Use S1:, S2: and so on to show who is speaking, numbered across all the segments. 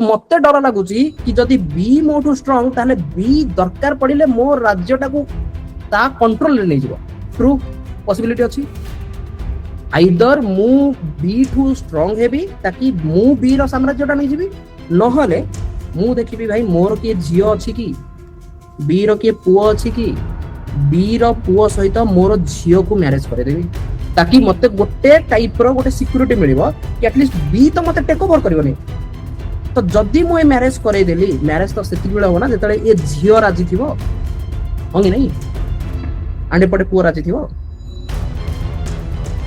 S1: मते डर लगुची कि जदि बी मोठू स्ट्रांग ताले बी दरकार पड़िले मो राज्यटा को ता कंट्रोल रे नै जिवो ट्रू पॉसिबिलिटी अछि आइदर मु बी ठू स्ट्रांग हेबी ताकि मु बी रो साम्राज्यटा नै जिबी नहले मु देखिबी भाई मोर के झियो अछि कि बी रो के पुओ अछि कि बी रो पुओ सहित मोर झियो को मैरिज करे देबी ताकि मते गोटे टाइप रो गोटे सिक्योरिटी मिलिबो कि एटलीस्ट बी तो मते टेक ओवर करबोनी तो जदि मु ए मैरिज करे देली मैरिज तो सेति बेला हो ना जेतले ए झियो राजी थिबो होंगी नहीं आंडे पटे पुओ राजी थिबो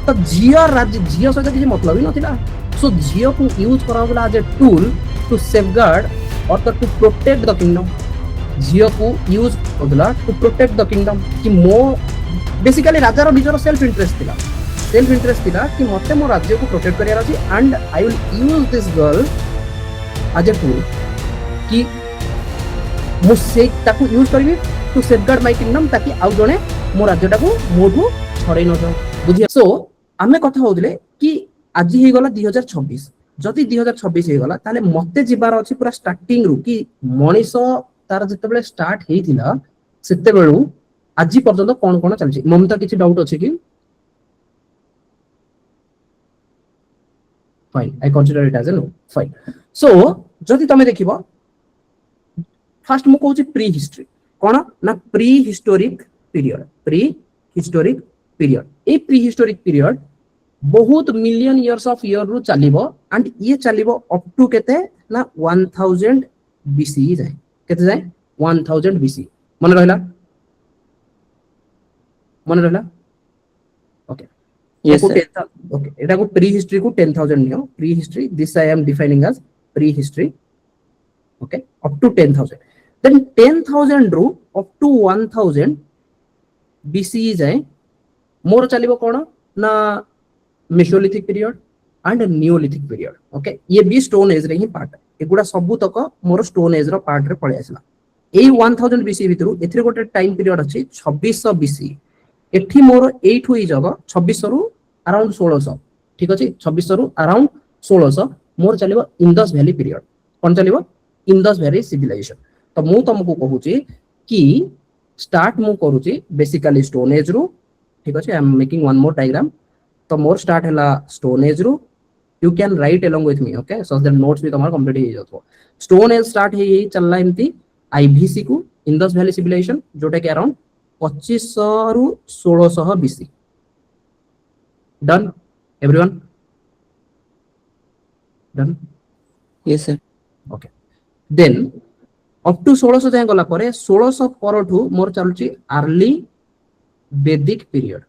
S1: तो झियो सहित किसी मतलब ही नथिला सो झियो को यूज करा गला as a tool to safeguard और टू प्रोटेक्ट द किंगडम झियो को यूज करला टू प्रोटेक्ट द किंगडम कि मो बेसिकली राजा रो निजर सेल्फ इंटरेस्ट थिला कि मते मो राज्य को प्रोटेक्ट करियार अछि and I will use this girl as a tool कि मो से ताकू यूज करबी टू सेफगार्ड माय किंगडम ताकि आउ जणे मो राज्यटा को मोठू छड़ै न जाऊ बुझिया सो आमे कथा होदले कि आज ही गला 2026 जदि 2026 हे गला ताले मते जिबार अछि पूरा स्टार्टिंग रु कि मनीषो तार जते बेले स्टार्ट हेइतिला सेते बेलु आज पर्यंत कोन कोन चलछि ममता किछि डाउट अछि कि fine I consider it as a no fine so जदि तमे देखिबो फर्स्ट मु कहूछि प्री हिस्ट्री कोन ना प्री हिस्टोरिक पीरियड ए प्री हिस्टोरिक पीरियड बहुत मिलियन इयर्स ऑफ ईयर रु चलिबो एंड ये चलिबो अप टू केते ना 1000 बीसी जाय केते जाय 1000 बीसी मन रहला ओके
S2: यस
S1: ओके एटा को प्री हिस्ट्री को 10000 नियो prehistory this I am defining as prehistory okay up to 10000 then 10000 रु अप टू 1000 बीसी जाय मोर चलिबो कोन ना Mesolithic period and Neolithic period okay ये भी स्टोन एज रे ही पार्ट एगुडा सबु तक मोर स्टोन एज रो पार्ट रे पळे आसला ए 1000 बीसी भितरु एथिरे गोटे टाइम पीरियड अछि 2600 बीसी एठी मोर 8 होई जगह 2600 रु अराउंड 1600 ठीक अछि 2600 रु अराउंड 1600 मोर चलिबो इंडस वैली पीरियड कोन चलिबो इंडस वैली सिविलाइजेशन तो मु तुमको कहूची कि स्टार्ट मु करूची बेसिकली स्टोन एज रु ठीक अछि I am making one more diagram तो मोर स्टार्ट हला स्टोन एज रु you can write along with me okay so that notes भी तमार कंप्लीट हो जातो स्टोन एज स्टार्ट हे चलला एमती आईबीसी को इंडस वैली सिविलाइजेशन जोटा कि अराउंड 2500 रु 1600 BC done everyone done
S2: yes sir
S1: okay then up to 1600 जाय गला परे 1600 परठू मोर चलुची अर्ली वैदिक पीरियड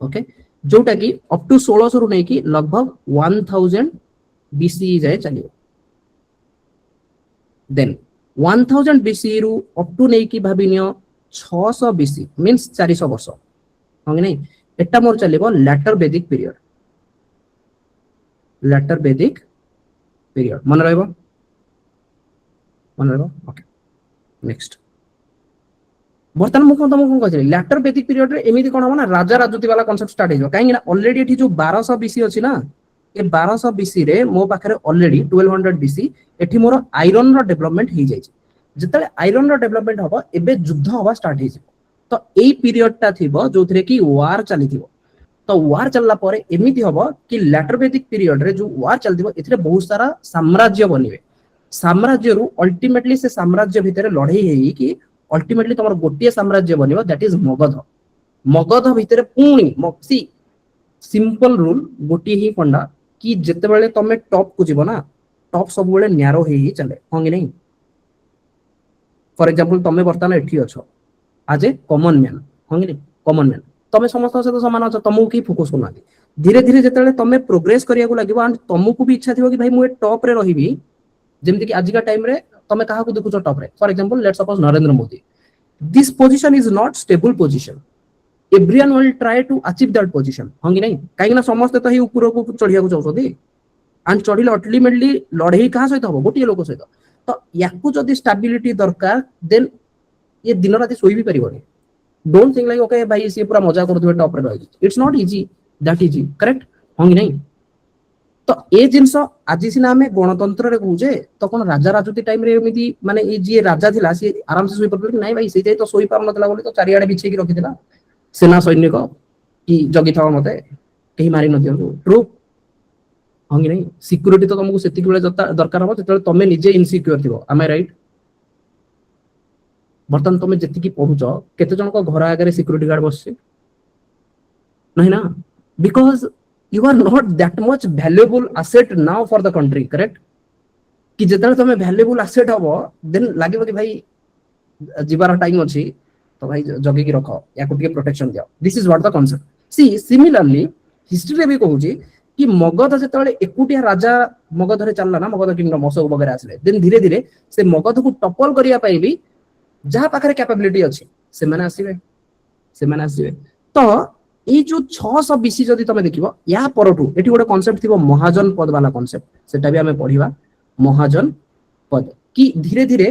S1: ओके जोटा कि अप टू 1600 रु नै कि लगभग 1000 बीसी जाय चलियो देन 1000 बीसी रु अप टू नै कि भाबिनियो 600 बीसी मींस 400 वर्ष होंगे नै एटा मोर चलिबो लेटर वैदिक पीरियड मन रहबो ओके नेक्स्ट बर्तन मु कोन तुमको कहै लेटर वैदिक पीरियड रे एमिति कोन हो ना राजा राजूती वाला कांसेप्ट स्टार्ट हो काहे ना ऑलरेडी एठी जो 1200 बीसी अछि ना ए 1200 बीसी रे मो पाखरे ऑलरेडी 1200 बीसी एठी मोर आयरन रो डेवलपमेंट ही जाय जतले आयरन रो डेवलपमेंट होबो एबे युद्ध होबा स्टार्ट हे तो एई पीरियड टा थिबो जोथरे कि वार चली थिबो तो वार चलला परे एमिति होबो कि लेटर वैदिक पीरियड रे जो वार चलथिबो एथरे बहुत सारा साम्राज्य बनिबे साम्राज्य रु अल्टीमेटली से साम्राज्य भितरे लड़ाई हेई कि अल्टीमेटली तमर गोटिए साम्राज्य बनिबो दैट इज मगध भितरे पुणी मक्सी सिंपल रूल गोटिए ही फंडा कि जते बेले तमे टॉप को जीवो ना टॉप सब बेले न्यारो ही चले होंगे नहीं फॉर एग्जांपल तमे बर्तमान एठी अछो आज ए कॉमन मैन होंगे नहीं कॉमन मैन तमे समस्त से तो समान अछो तमु की फोकस करना धीरे धीरे जते बेले तमे प्रोग्रेस करिया को लागबो एंड तमु भी इच्छा थिबो कि भाई मु ए टॉप रे रहिबी जेमति कि आज का टाइम रे तमे कहा को देखुचो टॉप रे for example let's suppose Narendra Modi this position is not stable position everyone will try to achieve that position होंगी नहीं काहे ना समस्त तो ही ऊपर को चढ़िया को चाहछोदी एंड चढ़िले अल्टीमेटली लड़ाई कहा सहित हो गोटे लोक सहित तो याकू जदी स्टेबिलिटी दरकार देन ये दिन रात सोई भी परिबोनी डोंट थिंक लाइक ओके भाई से पूरा मजा करथबे टॉप रे रही it's not easy that easy correct होंगी नहीं तो ए जिनस आज सिना आम गणतंत्र रे कहूजे तो कौन राजा राजती टाइम रे एमिति माने ए जी राजा थिला सी आराम से सोई पड़ल कि नहीं भाई से तो सोई पार नतला बोली तो चारियाडे बिछे की रखिथिला सेना सैनिक कि जगी थाओ मते कहीं मारी न दियंतु ट्रू हाँ कि नहीं सिक्योरिटी तो तुमको सेतिक बेले दरकार हो जेतले तमे निजे इनसिक्योर थिबो am I राइट बर्तन तुम जी पढ़ुच केते जन घर आगे सिक्योरिटी गार्ड बस नहीं ना because you are not that much valuable asset now for the country correct कि जिते तुम वैल्यूएबल एसेट हम देन लगे कि भाई जीवार टाइम अच्छी तो भाई जगिकी रख या प्रोटेक्शन दिया this is what the concept see similarly history रे भी कहूची कि मगध जिते एकुटिया राजा मगध रे चलला ना मगध किंगडम अशोक वगैरह आसले देन धीरे धीरे से मगध को टपल करिया पाई भी जहाँ पाखरे कैपेबिलिटी अच्छी से माने आसीबे तो ये जो 600 बीसी जदि तमे देखिबो या परठू एठी गोटे कांसेप्ट थिबो महाजन पद वाला कांसेप्ट सेटा भी हमें पढ़िबा महाजन पद कि धीरे धीरे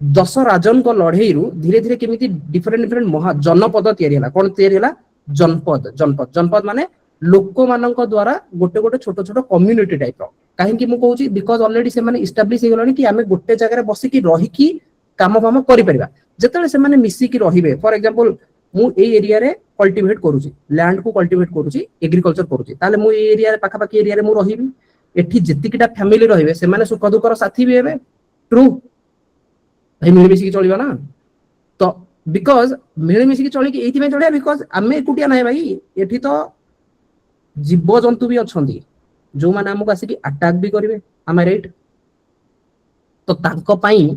S1: 10 राजन को लड़ेई रु धीरे धीरे केमिति डिफरेंट डिफरेंट महाजनपद तयारी हला कोन तयारी हला जनपद माने लोक मानक द्वारा गोटे गोटे छोट छोट कम्युनिटी टाइप रो काहे कि मु कहूची बिकॉज़ ऑलरेडी से माने एस्टैब्लिश हे गलानी कि हमें गोटे जगह रे बसी कि रही कि काम फाम करि परिबा जेतले से माने मिसी कि रहिबे फॉर एग्जांपल मु ए एरिया रे कल्टीवेट करूची लैंड को कल्टीवेट करूची एग्रीकल्चर करूची ताले मु ए एरिया रे पाखा पाखी एरिया रे मु रहिबी एठी जेतिकिटा फैमिली रहिबे से माने सुख दुखर साथी भी हेबे ट्रू भाई मिल मिसी कि चलिबा ना तो बिकॉज़ मिल मिसी कि चली कि एथि में चलिया बिकॉज़ आमे एकुटिया नाही भाई एठी तो जीव जंतु भी अछंती जो माने हमको आसी कि अटैक भी करिवे आमे राइट तो तांको पई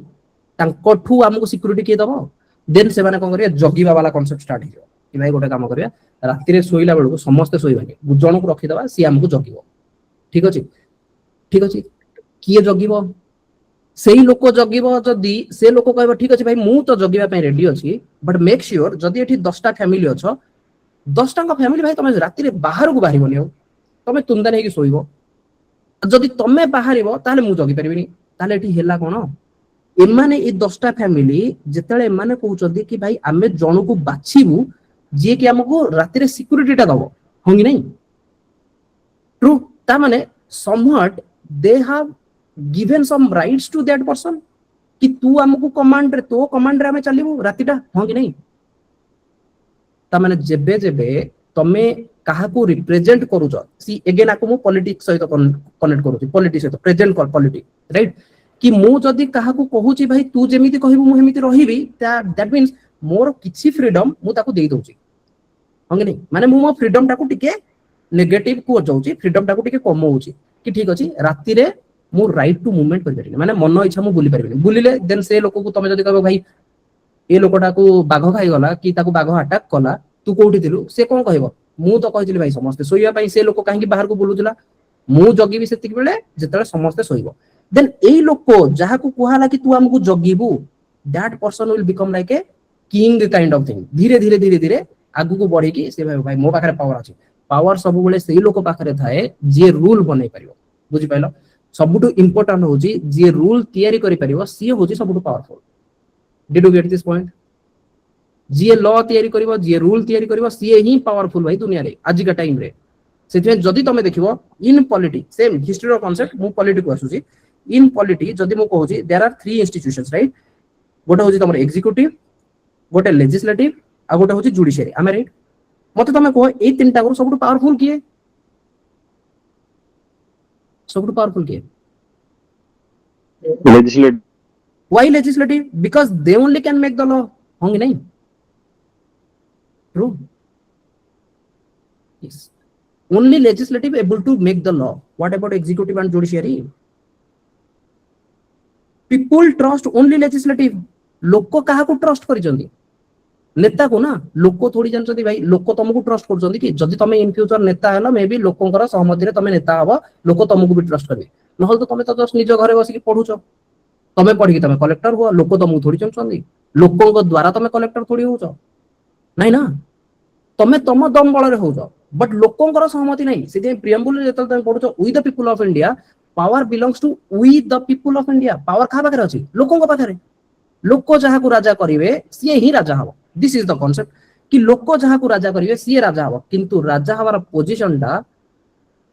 S1: तांको ठू हमको सिक्योरिटी के दबो देन से माने कोन करिया जगिबा वाला कांसेप्ट स्टार्ट हियो कि भाई गोटे काम करिया राति रे सोइला बेलको समस्त सोइबानी जण को रखि दबा सी हमको जगिबो ठीक अछि किए जगिबो सेही लोक जगिबो जदी से लोक कहबो ठीक अछि भाई मु तो जगिबा पई रेडी अछि बट मेक श्योर जदी एठी 10टा फैमिली अछो 10टा का फैमिली भाई तमे राति रे बाहर को बाहरिबोनी हो तमे तुंदा नै कि सोइबो जदी तमे बाहरिबो ताले मु जगी परिबिनी ताले एठी हेला कोन एमाने ए 10टा फैमिली जेतले एमाने कहउचंदी कि भाई आमे जण को बाछिबु जे कि हमको राति रे सिक्योरिटी टा दबो होंगी नहीं ट्रू ता माने somewhat they have given some rights to that person कि तू हमको कमांड रे तो कमांड रे हमें चलिबो रातिटा होंगी नहीं ता माने जेबे जेबे तमे काहा को रिप्रेजेंट करूछ सी अगेन आको मु पॉलिटिक्स सहित कनेक्ट करूची पॉलिटिक्स सहित प्रेजेंट कर पॉलिटिक्स राइट कि मु जदी काहा को कहूची भाई तू जेमिति कहिबु मु हेमिति रहिबी दैट मींस मोर किछि फ्रीडम मु ताको देई दोची होंगे नहीं माने मु मो फ्रीडम टाको टिके नेगेटिव को जाउची फ्रीडम टाको टिके कम होउची कि ठीक अछि राति रे मु राइट टू मूवमेंट करि परिनी माने मन इच्छा मु बुली परिनी बुलिले देन से लोक को तमे जदी कहबो भाई ए लोकटा को बाघ खाई गला कि ताको बाघ अटैक कला तू कोठी थिलु से कोन कहबो मु तो कहितली भाई समस्त सोइया पई से लोक काहे कि बाहर को बुलुतला मु जगी भी सेतिक बेले जेतले समस्त सोइबो देन एई लोक जहा को कुहाला कि तू हमको जगीबू that person will become like a king kind of thing धीरे धीरे धीरे धीरे आगु को बढ़ी कि से भाई मो पाखरे पावर अछि पावर सब बेले सेई लोक पाखरे थाए जे रूल बनै परिबो बुझि पाइलो सबुटु इंपोर्टेंट होजी जे रूल तयारी करि परिबो सी होजी सबुटु powerful did you get this point जे लॉ तयारी करिवो जे रूल तयारी करिवो सी ही पावरफुल भाई दुनिया रे आज का टाइम रे सेथे जदी तमे देखिवो इन पॉलिटिक्स सेम हिस्ट्री रो कांसेप्ट मु पॉलिटिक्स आसुची इन पॉलिटिक्स जदी मु कहूची देयर आर 3 इंस्टीट्यूशंस राइट गोटे होची तमर एग्जीक्यूटिव गोटे लेजिस्लेटिव आ गोटे होची जुडिशियरी आमे राइट मते तमे कहो ए तीनटा को सबटु पावरफुल किए सबटु पावरफुल किए
S3: legislative
S1: why legislative because they only can make the law होंगे नहीं true yes only legislative able to make the law what about executive and judiciary people trust only legislative लोक काहा को ट्रस्ट करि जंदी नेता को ना लोक थोड़ी जानछदी भाई लोक तुमको ट्रस्ट कर जंदी कि जदी तमे इन फ्यूचर नेता हलो मे बी लोकंकर सहमति रे तमे नेता हबो लोक तुमको भी ट्रस्ट करबे नहल तो तमे तो जस्ट निज घरे बसी कि पढुछ तमे पढी कि तमे कलेक्टर हो लोक तुमको थोड़ी जानछदी लोकंक द्वारा तमे कलेक्टर थोड़ी होछ नहीं ना तमे तम दम बळ रे होछ बट लोकंकर सहमति नहीं से प्रियम्बुल जेतल तमे पढुछ we the people of India power belongs to we the people of India power खा पाखरे अछि लोकंक पाखरे लोक जहा को राजा करिवे सी ही राजा हबो दिस इज द कांसेप्ट कि लोक जहा को राजा करिवे सी राजा हबो किंतु राजा हवार पोजीशन टा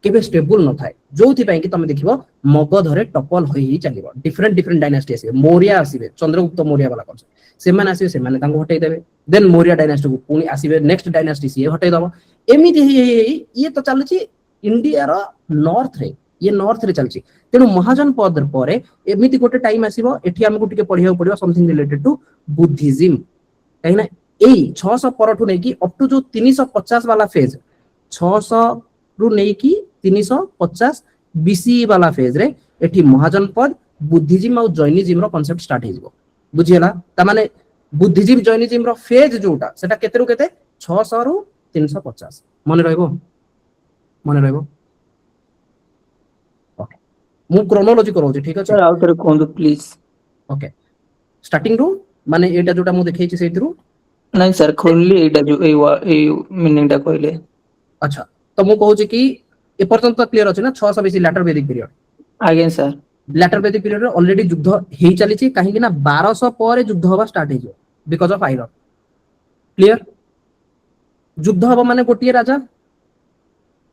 S1: केबे स्टेबल न थाए जोथि पई कि तमे देखिबो मगधरे टपल होई चलिबो डिफरेंट डिफरेंट डायनास्टी आसीबे मौर्य आसीबे चंद्रगुप्त मौर्य वाला कौन सेमान आसीबे सेमान तांको हटै देबे देन मौर्य डायनास्टी को पुनी आसीबे नेक्स्ट डायनास्टी से हटै दबो एमिति ये तो चलछि इंडिया रो नॉर्थ रे ये नॉर्थ रे चलछि तेनु महाजन पद परे एमिति गोटे टाइम आसीबो एठी हमकु टिके पढिया पडियो समथिंग रिलेटेड टू बुद्धिज्म कहिना एई 600 परठु नै कि अप टू जो 350 वाला फेज 600 रु नै कि 350 बीसी वाला फेज रे एठी महाजन पद बुद्धिज्म और जैनिज्म रो कांसेप्ट स्टार्ट हे जिवो बुझियला त माने बुद्धिज्म जैनिज्म रो फेज जोटा सेटा केते रु केते 600 रु 350 मने रहइबो ओके मु क्रोनोलॉजी करो ठीक अछि
S2: सर आउट रे कोन प्लीज
S1: ओके स्टार्टिंग रु माने एटा जोटा मु देखै छी सेतिरु
S2: नहीं सर खोलली एटा जो ए मीनिंग टा कहले
S1: अच्छा तो मु कहू छी कि ए पर्यंत तो क्लियर अछि ना 600 बीसी लैटर वैदिक पीरियड
S2: आगे सर
S1: लैटर वैदिक पीरियड रे ऑलरेडी युद्ध हेई चली छी काहे कि ना 1200 पर युद्ध होबा स्टार्ट हे जो बिकॉज़ ऑफ आयरन क्लियर युद्ध होबा माने गोटिए राजा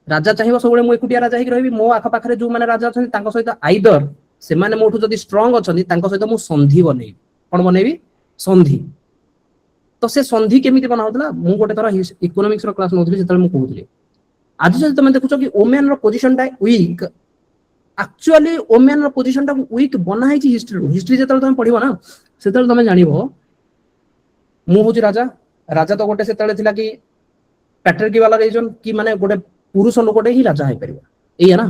S1: राजा चाहिबो सबले मु एकुटिया राजा हेक रहबी मो आखा पाखरे जो माने राजा अछन तांको सहित आइदर से माने मोठु जदी स्ट्रांग अछन तांको सहित मु संधि बनेबी कोन बनेबी संधि तो से संधि केमिति बना होतला मु गोटे थरा इकोनॉमिक्स रो क्लास नोथली जेतले मु कहउतली आज जदि तुम देखुछ कि वुमेन रो पोजीशन टा वीक एक्चुअली वुमेन रो पोजीशन टा वीक बना है हिस्ट्री जेतले तुम पढिबो ना सेतले तुम जानिबो मु होची राजा राजा तो गोटे सेतले थिला कि पैट्रिकी वाला रीजन कि माने गोटे पुरुष लोकटे ही राजा है परिबो एया ना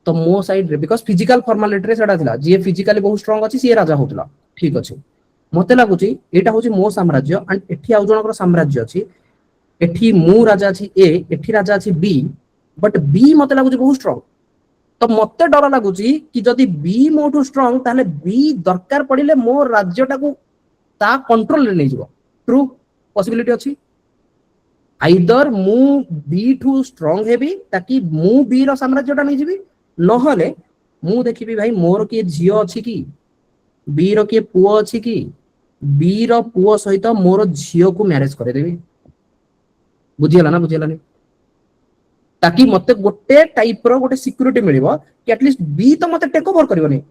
S1: तो मो साइड रे बिकॉज़ फिजिकल फॉर्मालिटी रे सेडा थिला जे फिजिकली बहुत स्ट्रांग अछि से राजा होतला ठीक अछि मते लागुची एटा होची मो साम्राज्य एंड एठी आउ जनकर साम्राज्य अछि एठी मु राजा अछि ए एठी राजा अछि बी बट बी मते लागुची बहुत स्ट्रांग तो मते डर लागुची कि जदी बी मोटू स्ट्रांग ताले बी दरकार पड़िले मो राज्यटा को ता कंट्रोल रे नै जिवो ट्रू पॉसिबिलिटी अछि आइदर मु बी टू स्ट्रांग हेबी ताकि मु बी रो साम्राज्यटा नै जिबी न हले मु देखिबी भाई मोर के झियो अछि कि बी रो के पुओ अछि कि बी रो पुओ सहित मोर झियो को मैरिज करे देबी बुझियला ना बुझियला ताकि मते गोटे टाइप रो गोटे सिक्योरिटी मिलिबो कि एटलीस्ट बी तो मते टेक ओवर करबोनी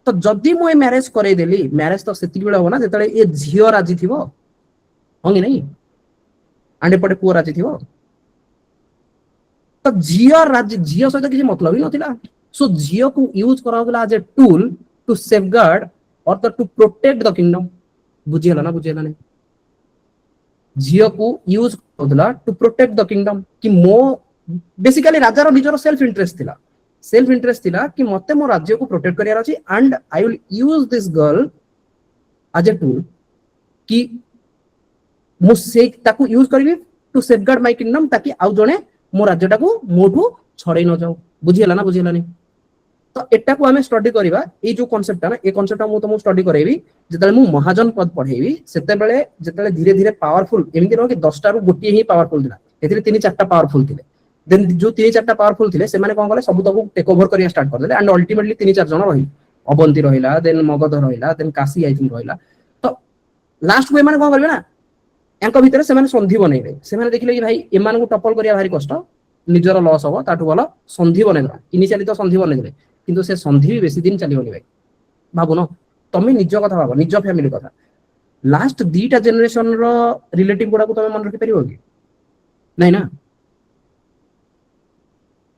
S1: तो जदी मु ए मैरिज करे देली मैरिज तो सेति बेला हो ना जेतले ए झियो राजी थिबो होंगी नहीं आंडे पटे पुओ राजी थिबो तो झियो सहित किसी मतलब ही नथिला सो झियो को यूज करा होतला as a tool to safeguard और टू प्रोटेक्ट द किंगडम बुझियला ना नहीं झियो को यूज होतला टू प्रोटेक्ट द किंगडम कि मो बेसिकली राजा रो निजरो सेल्फ इंटरेस्ट थिला कि मते मो राज्य को प्रोटेक्ट करियार अछि and I will use this girl as a tool कि मो से ताकू यूज करबी टू सेफगार्ड माय किंगडम ताकि आउ जणे मो राज्यटा को मोठू छड़े न जाऊ बुझियला ना तो एटा को हमें स्टडी करबा ए जो कांसेप्ट ना ए कांसेप्ट मु तुम स्टडी करैबी जेतले मु महाजन पद पढेबी सेते बेले जेतले धीरे धीरे पावरफुल एमिति न कि 10 टा रु गोटी ही पावरफुल दिला एथिरे 3-4 टा पावरफुल थिले देन जो 3-4 टा पावरफुल थिले से माने कोन गले सब तक टेक ओवर करिया स्टार्ट कर देले एंड अल्टीमेटली 3-4 जण रही अवंती रहिला देन मगध रहिला देन काशी आई थिंक रहिला तो लास्ट वे माने कोन करबे ना एंको भितरे से माने संधि बनेबे से माने देखिले कि भाई एमान को टपल करिया भारी कष्ट निजर लॉस हो ताठू वाला संधि बनेदरा इनिशियली तो संधि बनेदले किंतु से संधि भी बेसी दिन चलिबोनी भाई भाबो न तमे निज कथा भाबो निज फैमिली कथा लास्ट दीटा जनरेशन रो रिलेटिव गुडा को तमे मन रखि परिबो कि नै ना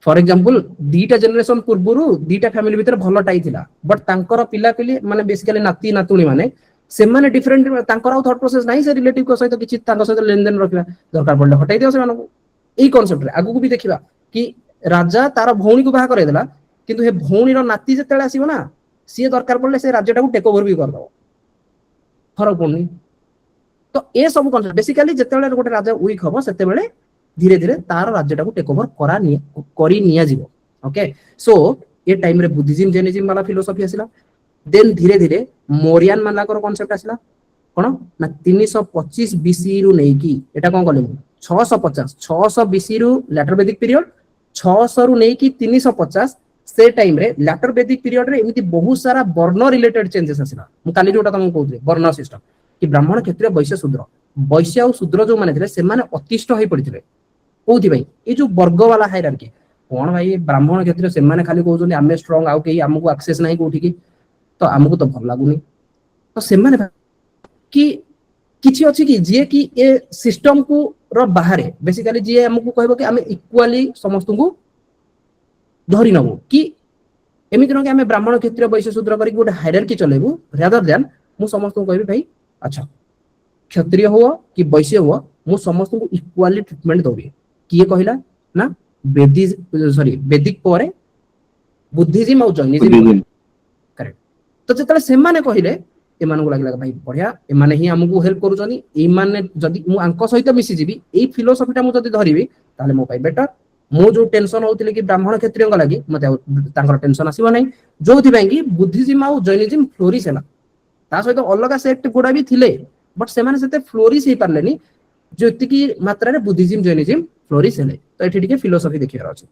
S1: फॉर एग्जांपल दीटा जनरेशन पूर्वरु दीटा फैमिली भीतर भलो टाई थिला बट तांकर पिला पिली माने बेसिकली नाती नातुणी माने से माने डिफरेंट तांकर आउ थॉट प्रोसेस नाही से रिलेटिव को सहित किछि तांकर सहित लेन देन रखिबा दरकार पड़ले हटाई दियो से मानको एई कांसेप्ट रे आगु को भी देखिबा कि राजा तार भौणी को बाहा करे देला किंतु हे भौणी रो नाती जेतेले आसीबो ना सी दरकार पड़ले से राज्यटा को टेक ओवर भी कर दबो फरक पड़नी तो ए सब कांसेप्ट बेसिकली जेतेले गोटे राजा वीक हबो सेते बेले धीरे धीरे तार राज्यटा को टेक ओवर करी निया जिवो ओके सो ए टाइम रे बुद्धिज्म जैनिज्म वाला फिलोसफी आसिला देन धीरे धीरे मौर्यन मानला को कांसेप्ट आसिला कोन ना 325 बीसी रु नै की एटा कोन कहले 650 बीसी रु लेटर वैदिक पीरियड 600 रु नै की 350 से टाइम रे लेटर वैदिक पीरियड रे एमिति बहुत सारा वर्ण रिलेटेड चेंजेस आसिला मु काली जोटा तुमको कहउथि वर्ण सिस्टम कि ब्राह्मण क्षत्रिय वैश्य शूद्र और शूद्र जो माने थिले से माने अतिष्ठ होई पड़िथिले कोथि भाई ए जो वर्ग वाला हायरार्की कोन भाई ब्राह्मण क्षेत्र से माने खाली कहउछन आमे स्ट्रांग आउ के हमको एक्सेस नाही कोठी की तो हमको तो भल लागुनी तो से माने कि किछि अछि कि जे कि ए सिस्टम को रो बाहर बेसिकली जे हमको कहबो कि आमे इक्वाली समस्त को धरि नबो कि एमिति न कि आमे ब्राह्मण क्षेत्र वैश्य शूद्र करी गोटे हायरार्की चलेबू रादर देन मु समस्त को कहबी भाई अच्छा क्षत्रिय हो कि वैश्य हो मु समस्त को इक्वाली ट्रीटमेंट दोबी किए कहला ना वैदिक पर बुद्धिज्म और जैनिज्म करेक्ट तो जतले से माने कहले एमान को लागला भाई बढ़िया एमाने ही हमको हेल्प करूछनी ए माने जदी मु अंक सहित मिसी जीबी ए फिलोसफीटा मु जदी धरिबी ताले मो पाई बेटर मो जो टेंशन होतिले कि ब्राह्मण क्षेत्रिय लागि मते तांकर टेंशन आसीबो नै जोथि बाई कि बुद्धिज्म और जैनिज्म फ्लोरिश हैला ता सहित अलगा सेक्ट गोडा भी थिले बट से माने सेते फ्लोरिश ही पारलेनी जोति की मात्रा रे बुद्धिज्म जैनिज्म फ्लोरिश हेले तो एठी टिके फिलोसफी देखियार अछि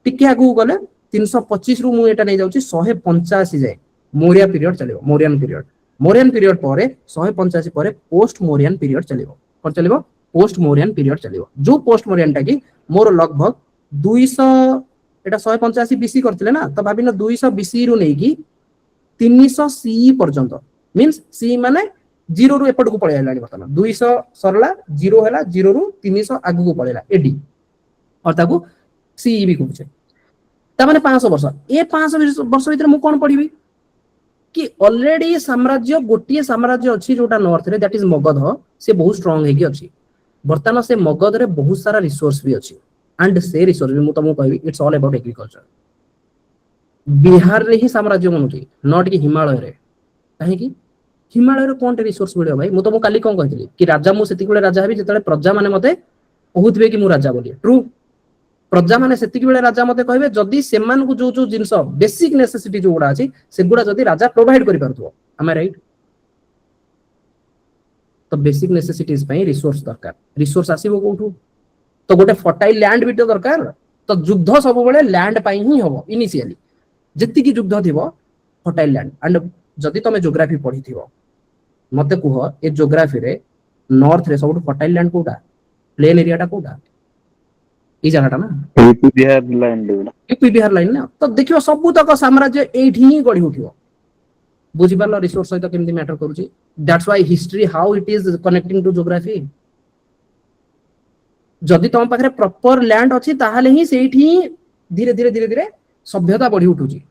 S1: टिके आगु गले 325 रु मु एटा नै जाउची 185 जाय मौर्य पीरियड चलिबो मौर्यन पीरियड पर 185 पर पोस्ट मौर्यन पीरियड चलिबो पर चलिबो पोस्ट मौर्यन पीरियड चलिबो जो पोस्ट मौर्यन टा कि मोर लगभग 200 एटा 185 बीसी करथिले ना तो भाबिनो 200 बीसी रु नै कि 300 सी पर्यंत मींस सी माने 0 रु एपट को पळे आलानी बर्तमान 200 सरला 0 हैला 0 रु 300 आगु को पळेला एडी और ताकू सी भी कहूचे ता माने 500 वर्ष ए 500 वर्ष भीतर मु कोन पढिबी कि ऑलरेडी साम्राज्य गोटिए साम्राज्य अछि जोटा नॉर्थ रे दैट इज मगध से बहुत स्ट्रांग है कि अछि बर्तमान से मगध रे बहुत सारा रिसोर्स भी अछि एंड से रिसोर्स भी मु तमु कहबी it's all about agriculture Bihar रे ही साम्राज्य मनुची नॉट कि हिमालय रे काहे कि हिमालय रे कोन रिसोर्स मिलियो भाई मु तमु काली कोन कहथिली कि राजा मु सेति बेले राजा हेबी जेतले प्रजा माने मते कहउतबे कि मु राजा बोली ट्रू प्रजा माने सेति बेले राजा मते कहबे जदी सेमान को जो जो जिंस बेसिक नेसेसिटी जो गुडा अछि से गुडा जदी राजा प्रोवाइड करि परथो am I राइट तो बेसिक नेसेसिटीज पई रिसोर्स दरकार रिसोर्स आसीबो कोठू तो गोटे फर्टाइल लैंड भी तो दरकार तो युद्ध सब बेले लैंड पई ही हबो इनिशियली जति की युद्ध थिबो फर्टाइल लैंड एंड जदी तमे ज्योग्राफी पढी थिबो मते कुह ए ज्योग्राफी रे नॉर्थ रे सब फर्टाइल लैंड कोटा प्लेन एरिया टा कोटा ई जगहटा ना यूपी बिहार लाइन ना तो देखियो सब तक साम्राज्य एठी ही गढी उठियो बुझि पालो रिसोर्स सहित केमती मैटर करूची that's why history how it is connecting to geography जदि तम पाखरे प्रॉपर लैंड अछि ताहाले ही सेठी धीरे धीरे धीरे धीरे सभ्यता बढ़ी उठुची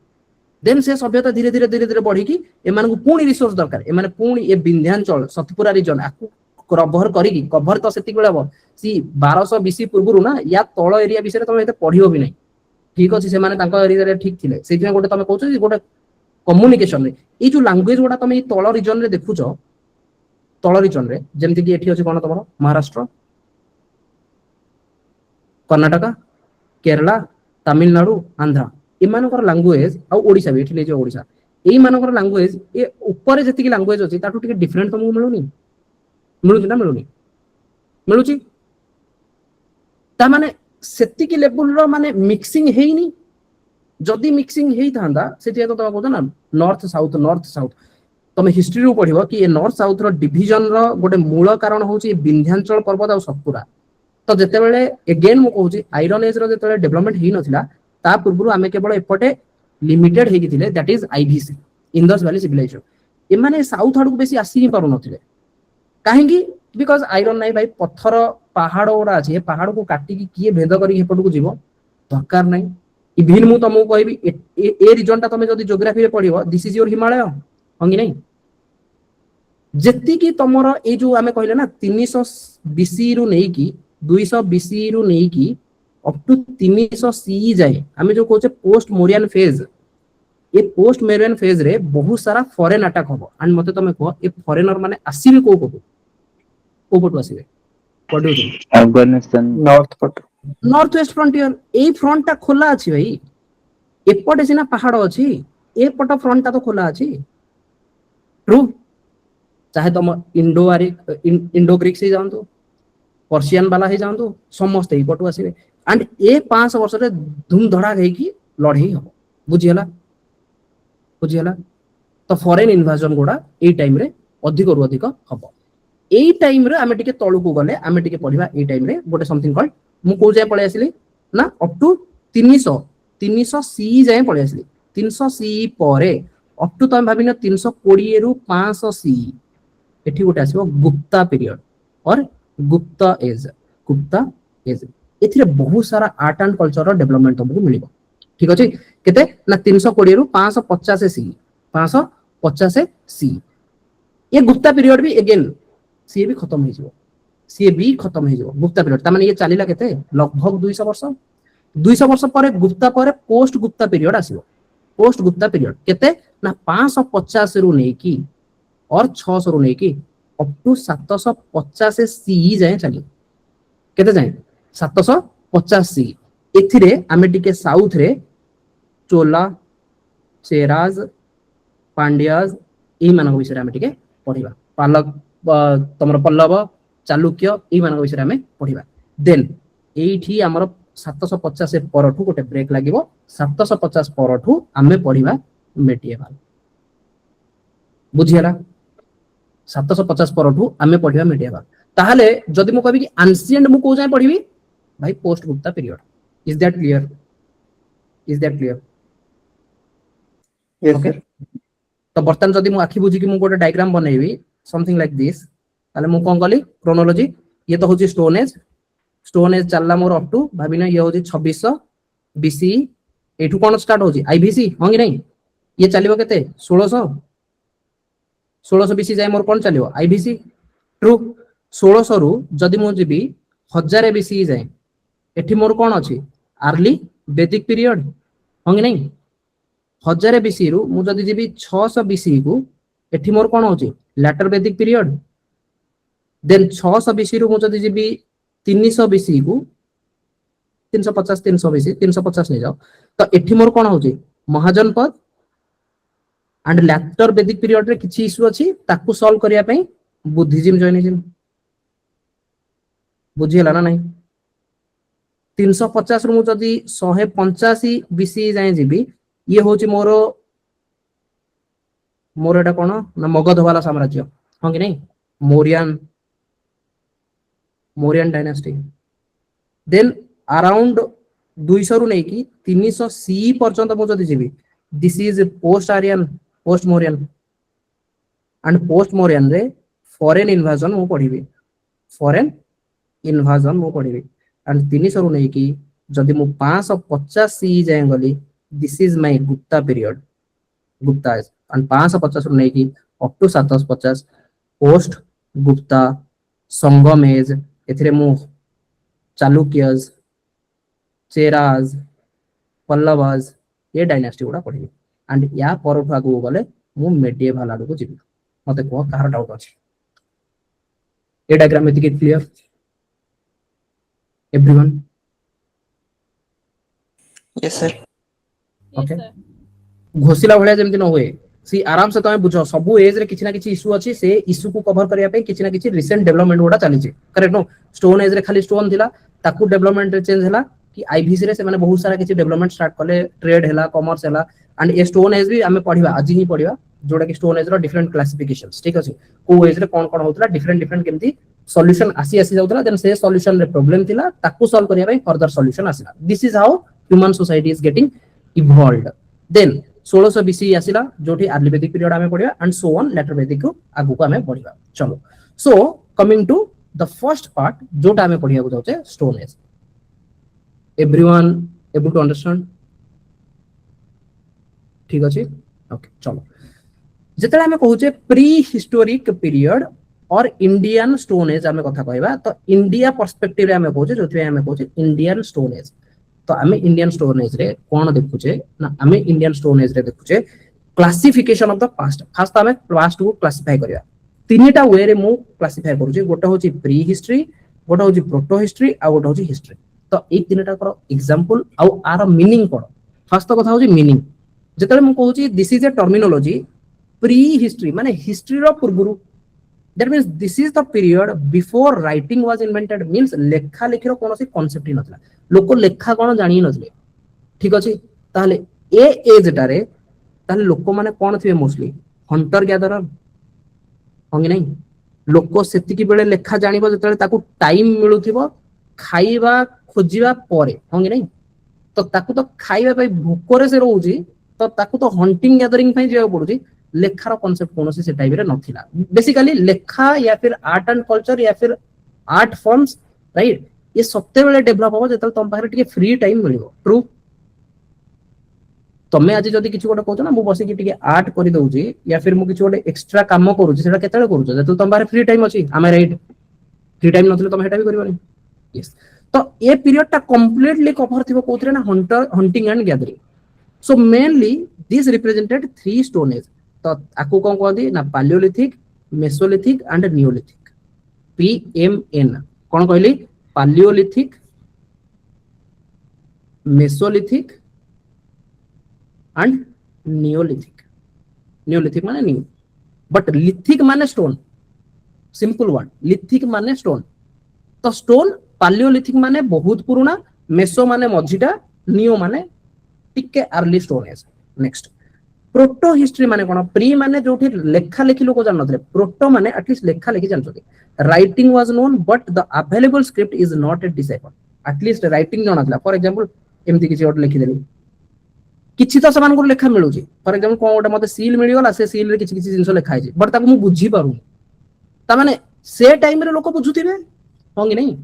S1: देन से सभ्यता धीरे धीरे धीरे धीरे बढ़ी कि एमान को पूर्ण रिसोर्स दरकार एमाने पूर्ण ए विंध्याचल सतपुरा रीजन आकु कवर करी कवर तो सेति बेले हो सी 1200 बीसी पूर्वरु ना या तळ एरिया विषय तमे एते पढियो भी नै ठीक अछि से माने तांको एरिया रे ठीक थिले सेति गोटे तमे कहउछ गोटे कम्युनिकेशन रे ए जो लैंग्वेज गोटा तमे तळ रीजन रे देखुछ तळ रीजन रे जेमति कि एठी अछि कोन तमरो महाराष्ट्र कर्नाटक केरला तमिलनाडु आंध्र एमानकर लैंग्वेज आ ओडिसा भी एठी ले जो ओडिसा एई मानकर लैंग्वेज ए ऊपर जति की लैंग्वेज अछि ताटू टिके डिफरेंट तमु मिलुनी मिलुची ना मिलुनी मिलुची ता माने सेति की लेवल रो माने मिक्सिंग हेइनी जदी मिक्सिंग हेइ थांदा सेति तो कहतो ना नॉर्थ साउथ तमे हिस्ट्री रो पढिबो कि ए नॉर्थ साउथ रो डिवीजन रो गोटे मूल कारण होची विंध्याचल पर्वत आ सतपुरा तो जेते बेले अगेन मु कहूची आयरन एज रो जेते बेले डेवलपमेंट हेइ नथिला ता पूर्वरु आमे केवल एपटे लिमिटेड हेइ थिले that is IVC Indus valley civilization ए माने साउथ आडू बेसी आसी ही पारु नथिले काहेकि बिकॉज आयरन नाही भाई पत्थर पहाड़ ओडा अछि पहाड़ को काटी की किए भेद करी हेपट को जीवो दरकार नाही इभिन मु तमु कहबी ए रीजन ता तमे जदी ज्योग्राफी रे पढिबो दिस इज योर हिमालय हंगी नाही जेति की तमरो ए जो आमे कहले ना 300 बीसी रु नै की 200 बीसी रु नै की अप टू 300 सी जाए आमे जो कहचे पोस्ट मौर्यन फेज ए पोस्ट मौर्यन फेज रे बहुत सारा फॉरेन अटैक होबो एंड मते तमे कह ए फॉरेनर माने आसीबे को पटु आसीबे पडु
S2: अफगानिस्तान
S1: नॉर्थ वेस्ट फ्रंटियर ए फ्रंट ता खोला अछि भाई एपटे सिना पहाड़ अछि ए पट फ्रंट ता तो खोला अछि ट्रू चाहे तुम इंडो ग्रीक से जानतो पर्शियन वाला ही जानतो समस्त ए पटु आसीबे एंड ए 5 वर्ष रे धूम धड़ाक हे की लड़ाई हो बुझियला तो फॉरेन इन्वाजन गोडा ए टाइम रे अधिक रु अधिक हबो ए टाइम रे आमे टिके तळु को गले आमे टिके पढिबा ए टाइम रे गोटे समथिंग कॉल्ड मु को जाय पळे आसिली ना अप टू 300 300 सी जाय पळे आसिली 300 सी परे अप टू तमे भाबिनो 320 रु 500 सी एठी गोटे आसीबो गुप्ता पीरियड और गुप्ता एज एथिरे बहुत सारा आर्ट एंड कल्चर रो डेवलपमेंट तुमको मिलिबो ठीक अछि केते ना 320 रु 550 सी 550 सी ये गुप्ता पीरियड भी अगेन सी भी खत्म हो जिवो सी भी खत्म हो जिवो गुप्ता पीरियड ता माने ये चलीला केते लगभग 200 वर्ष पर गुप्ता पर पोस्ट गुप्ता पीरियड आसीबो पोस्ट गुप्ता पीरियड केते ना 550 रु नै की और 600 रु नै की अप टू 750 सी जाए चली केते जाए 750 सी एथिरे आमे टिके साउथ रे चोला चेराज पांड्याज एही मानक विषय आमे टिके पढिबा पालक तमर पल्लव चालुक्य एही मानक विषय आमे पढिबा देन एठी हमर 750 परठू गोटे ब्रेक लागिवो 750 परठू आमे पढिबा मेडिएवल बुझियला 750 परठू आमे पढिबा मेडिएवल ताहाले जदि मु कहबी कि एंशिएंट मु को जाय पढिबी भाई post Gupta period is that clear
S2: yes
S1: okay
S2: sir
S1: तो बर्तन जदि मु आखि बुझी कि मु गोटे डायग्राम बनैबी समथिंग लाइक दिस ताले मु कोन कली क्रोनोलॉजी ये तो होची स्टोन एज चलला मोर अप टू भाबिना ये होची 2600 बीसी एठू कोन स्टार्ट होची आईबीसी होंगी नहीं ये चलिबो केते 1600 बीसी जाय मोर कोन चलिबो आईबीसी ट्रू 1600 रु जदि मु जिबी 1000 बीसी जाय एठी मोर कोन अछि अर्ली वैदिक पीरियड होंगी नहीं 1000 बीसी रु मु जदि जिबी 600 बीसी को एठी मोर कोन होची letter Vedic period then 600 BC रु मु जदि जिबी 300 बीसी को 350 बीसी 350 ले जाओ तो एठी मोर कोन होची महाजनपद एंड लैटर वैदिक पीरियड रे किछि इशू अछि ताकू सॉल्व करिया पई बुद्धिज्म जैनिज्म बुझियला ना नहीं 350 रु मु जदि 185 बीसी जाय जिबी ये होची मोर एटा कोन ना मगध वाला साम्राज्य हां कि नहीं मोरियन डायनेस्टी देन अराउंड 200 रु नै की 300 सी पर्यंत मु जदि जिबी this is post Aryan post Mauryan and post Mauryan रे फॉरेन इन्वाजन मु पढिबी एंड 300 रु नै की जदि मु 550 सी जाय गली this is my Gupta period Gupta and 550 रु नै की up to 750 post Gupta Sangam age एथिरे मु चालुक्यज चेराज पल्लवज ये डायनेस्टी गुडा पढिबी एंड या परठू आगु गले मु मेडिएवल आडू को जिबी मते को कार डाउट अछि ये डायग्राम में clear everyone
S2: yes sir
S1: okay घोषिला भलिया जेमति न होए सी आराम से तमे बुझो सबु एज रे किछि ना किछि इशू अछि से इशू को कवर करिया पे किछि ना किछि रिसेंट डेवलपमेंट गोडा चली छै करेक्ट नो स्टोन एज रे खाली स्टोन थिला ताकू डेवलपमेंट रे चेंज हला कि आईवीसी रे से माने बहुत सारा किछि डेवलपमेंट स्टार्ट करले ट्रेड हला कॉमर्स हला एंड ए स्टोन एज भी हमें पढिबा आज ही पढिबा जोडा कि स्टोन एज रो डिफरेंट क्लासिफिकेशंस ठीक अछि को एज रे कोन होतला डिफरेंट केमती सॉल्यूशन आसी जाउतला देन से सॉल्यूशन रे प्रॉब्लम थिला ताकू सॉल्व करिया पे फर्दर सॉल्यूशन आसीला this is how human society is getting evolved then 1600 BC आसीला जोठी अर्ली वैदिक पीरियड हमें पढिबा and so on later Vedic को आगु को हमें पढिबा चलो so coming to the first part जोटा हमें पढिया को जाउचे stone age everyone able to understand ठीक अछि ओके चलो जेतला हमें कहूचे प्री हिस्टोरिक पीरियड और इंडियन स्टोन एज हमें कथा कहबा तो इंडिया पर्सपेक्टिव रे हमें कहूचे जोथि हमें कहूचे इंडियन स्टोन एज तो हमें इंडियन स्टोन एज रे कोन देखुचे ना हमें इंडियन स्टोन एज रे देखुचे classification of the past first हमें पास्ट को क्लासिफाई करिया तीनटा वे रे मु क्लासिफाई करूची गोटा होची प्री हिस्ट्री गोटा होची प्रोटो हिस्ट्री आ गोटा होची हिस्ट्री तो ए तीनटा कर एग्जांपल आ आर मीनिंग कोन फास्ट तो कथा होची मीनिंग जेतले मु कहूची this is a terminology prehistory माने हिस्ट्री रो पूर्वरु that means this is the period before writing was invented means लेखा लेखिरो कोनोसी कांसेप्ट ही नथला लोक लेखा कोन जानि नथले ठीक अछि ताले ए एज टारे ताले लोक माने कोन थिबे मोस्टली हंटर गैदरर होंगे नहीं लोक सेति की बेले लेखा जानिबो जतले ताकू टाइम मिलुथिबो खाइबा खोजिबा परे हो कि नहीं तो ताकू तो खाइबा पई भोकरे से रहउची तो ताकू तो हंटिंग गैदरिंग पई जेउ पड़ुची लेखार कांसेप्ट कोनोसी से टाइम रे नथिला बेसिकली लेखा या फिर आर्ट एंड कल्चर या फिर आर्ट फॉर्म्स राइट ये सत्ते बेले डेवलप हो जेतल तुम पाखरे टिके फ्री टाइम मिलिबो ट्रू तमे आज जदी किछु गोटे कहछ ना मु बसी कि टिके आर्ट करि दउची या फिर मु किछु गोटे एक्स्ट्रा काम करूची सेटा केतले करूछ जेतल तुम पाखरे फ्री टाइम अछि आमे राइट फ्री टाइम नथिले तुम हेटा भी करिबोनी यस तो ये पीरियड टा कंप्लीटली कवर थिबो कोथरे ना hunting and gathering so mainly this represented three stone age तो आकु कोन कहदी ना palaeolithic mesolithic and neolithic P M N कोन कहली palaeolithic mesolithic and neolithic neolithic माने न्यू बट लिथिक माने स्टोन सिंपल वर्ड लिथिक माने स्टोन तो स्टोन पालियोलिथिक माने बहुत पुराना मेसो माने मझीटा नियो माने टिके early stone age next protohistory माने कोन प्री माने जोठी लेखा लेखी लोक जान नथले प्रोटो माने एटलीस्ट लेखा लेखी जानछथि writing was known but the available script is not a decipher at least writing जणातला फॉर एग्जांपल एमती किछि ओट लिखि देली किछि तो समान को लेखा मिलुची फॉर एग्जांपल कोन ओटा मते सील मिली गला से सील रे किछि किछि जिंस लेखा है बट ताको मु बुझी पारु ता माने से टाइम रे लोक बुझुथिबे होंगी नहीं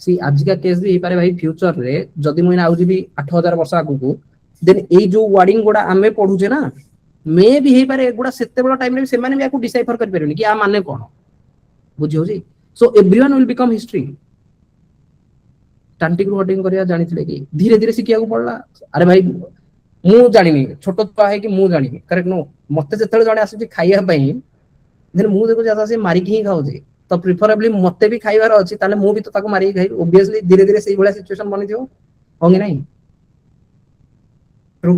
S1: सी आज का केस भी पारे भाई फ्यूचर रे जदी मुइन आउजी भी 8000 वर्ष आगु को देन ए जो वर्डिंग गुडा आमे पढुजे ना मे भी हे पारे गुडा सेते बडा टाइम रे से माने भी आकु डिसाइफर कर परबेनी कि आ माने कोन बुझी होजी so everyone will become history static wording करिया जानिथिले कि धीरे धीरे सिकिया को पड़ला अरे भाई मु जानिनी छोटो तो है कि मु जानिनी करेक्ट नो मते जेतले जणे आसी खाइया पई देन मु देखो जाता से मारी की ही खाउ जे तो प्रिफरेबली मते भी खाइबार अछि ताले मु भी तो ताको मारी खाइ ऑब्वियसली धीरे धीरे सेही बडा सिचुएशन बनि दियो होंगे नहीं ट्रू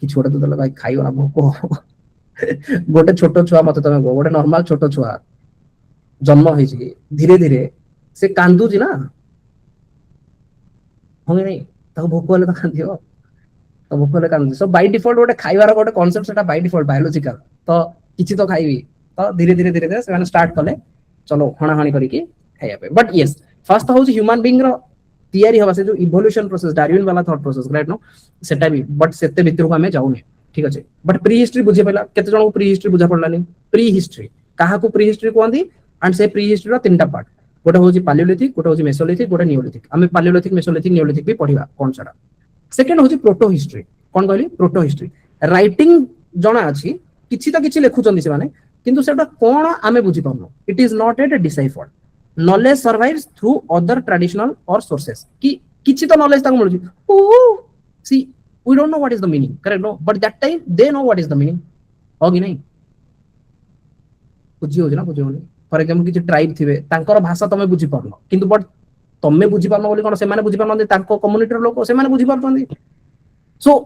S1: कि छोटा तो भाई खाइयो ना भोको गोटे छोटो छुआ मते तमे गोटे नॉर्मल छोटो छुआ जन्म होई छी धीरे धीरे से कांदू जी ना होंगे नहीं ताको भोको ले तो कांदियो तो भोको ले कांदू सो बाय डिफॉल्ट गोटे खाइबार गोटे कांसेप्ट सेटा बाय डिफॉल्ट बायोलॉजिकल तो किछि तो खाइबी तो धीरे धीरे धीरे धीरे से माने स्टार्ट कले चलो हणा हणी करिके खाइया पे बट यस फर्स्ट होउची ह्यूमन बीइंग रो तयारी हवा से जो इवोल्यूशन प्रोसेस डार्विन वाला थॉट प्रोसेस राइट नो सेटा भी बट सेते भीतर को हमें जाउनी ठीक अछि बट प्री हिस्ट्री बुझे पहला केते जण को प्री हिस्ट्री बुझा पड़लानी प्री हिस्ट्री काहा को प्री हिस्ट्री कोंदी एंड से प्री हिस्ट्री रो तीनटा पार्ट गोटे होउची पालियोलिथिक गोटे होउची मेसोलिथिक गोटे नियोलिथिक हमें पालियोलिथिक मेसोलिथिक नियोलिथिक भी पढिबा कोन छडा सेकंड होउची प्रोटो हिस्ट्री कोन कहली प्रोटो हिस्ट्री राइटिंग जणा अछि किछि त किछि लेखुचंदी से माने किंतु सेटा कोन आमे बुझी पाउनो it is not at deciphered knowledge survives through other traditional or sources कि किछि तो knowledge ताको मिलुची see we don't know what is the meaning correct no but that time they know what is the meaning होगी नहीं बुझी हो ना बुझी होनी फॉर एग्जांपल किछि ट्राइब थिबे तांकर भाषा तमे बुझी पारनो किंतु बट तमे बुझी पारनो बोली कोन से माने बुझी पारनो तांको कम्युनिटी रो लोक से माने बुझी पारतोंदी सो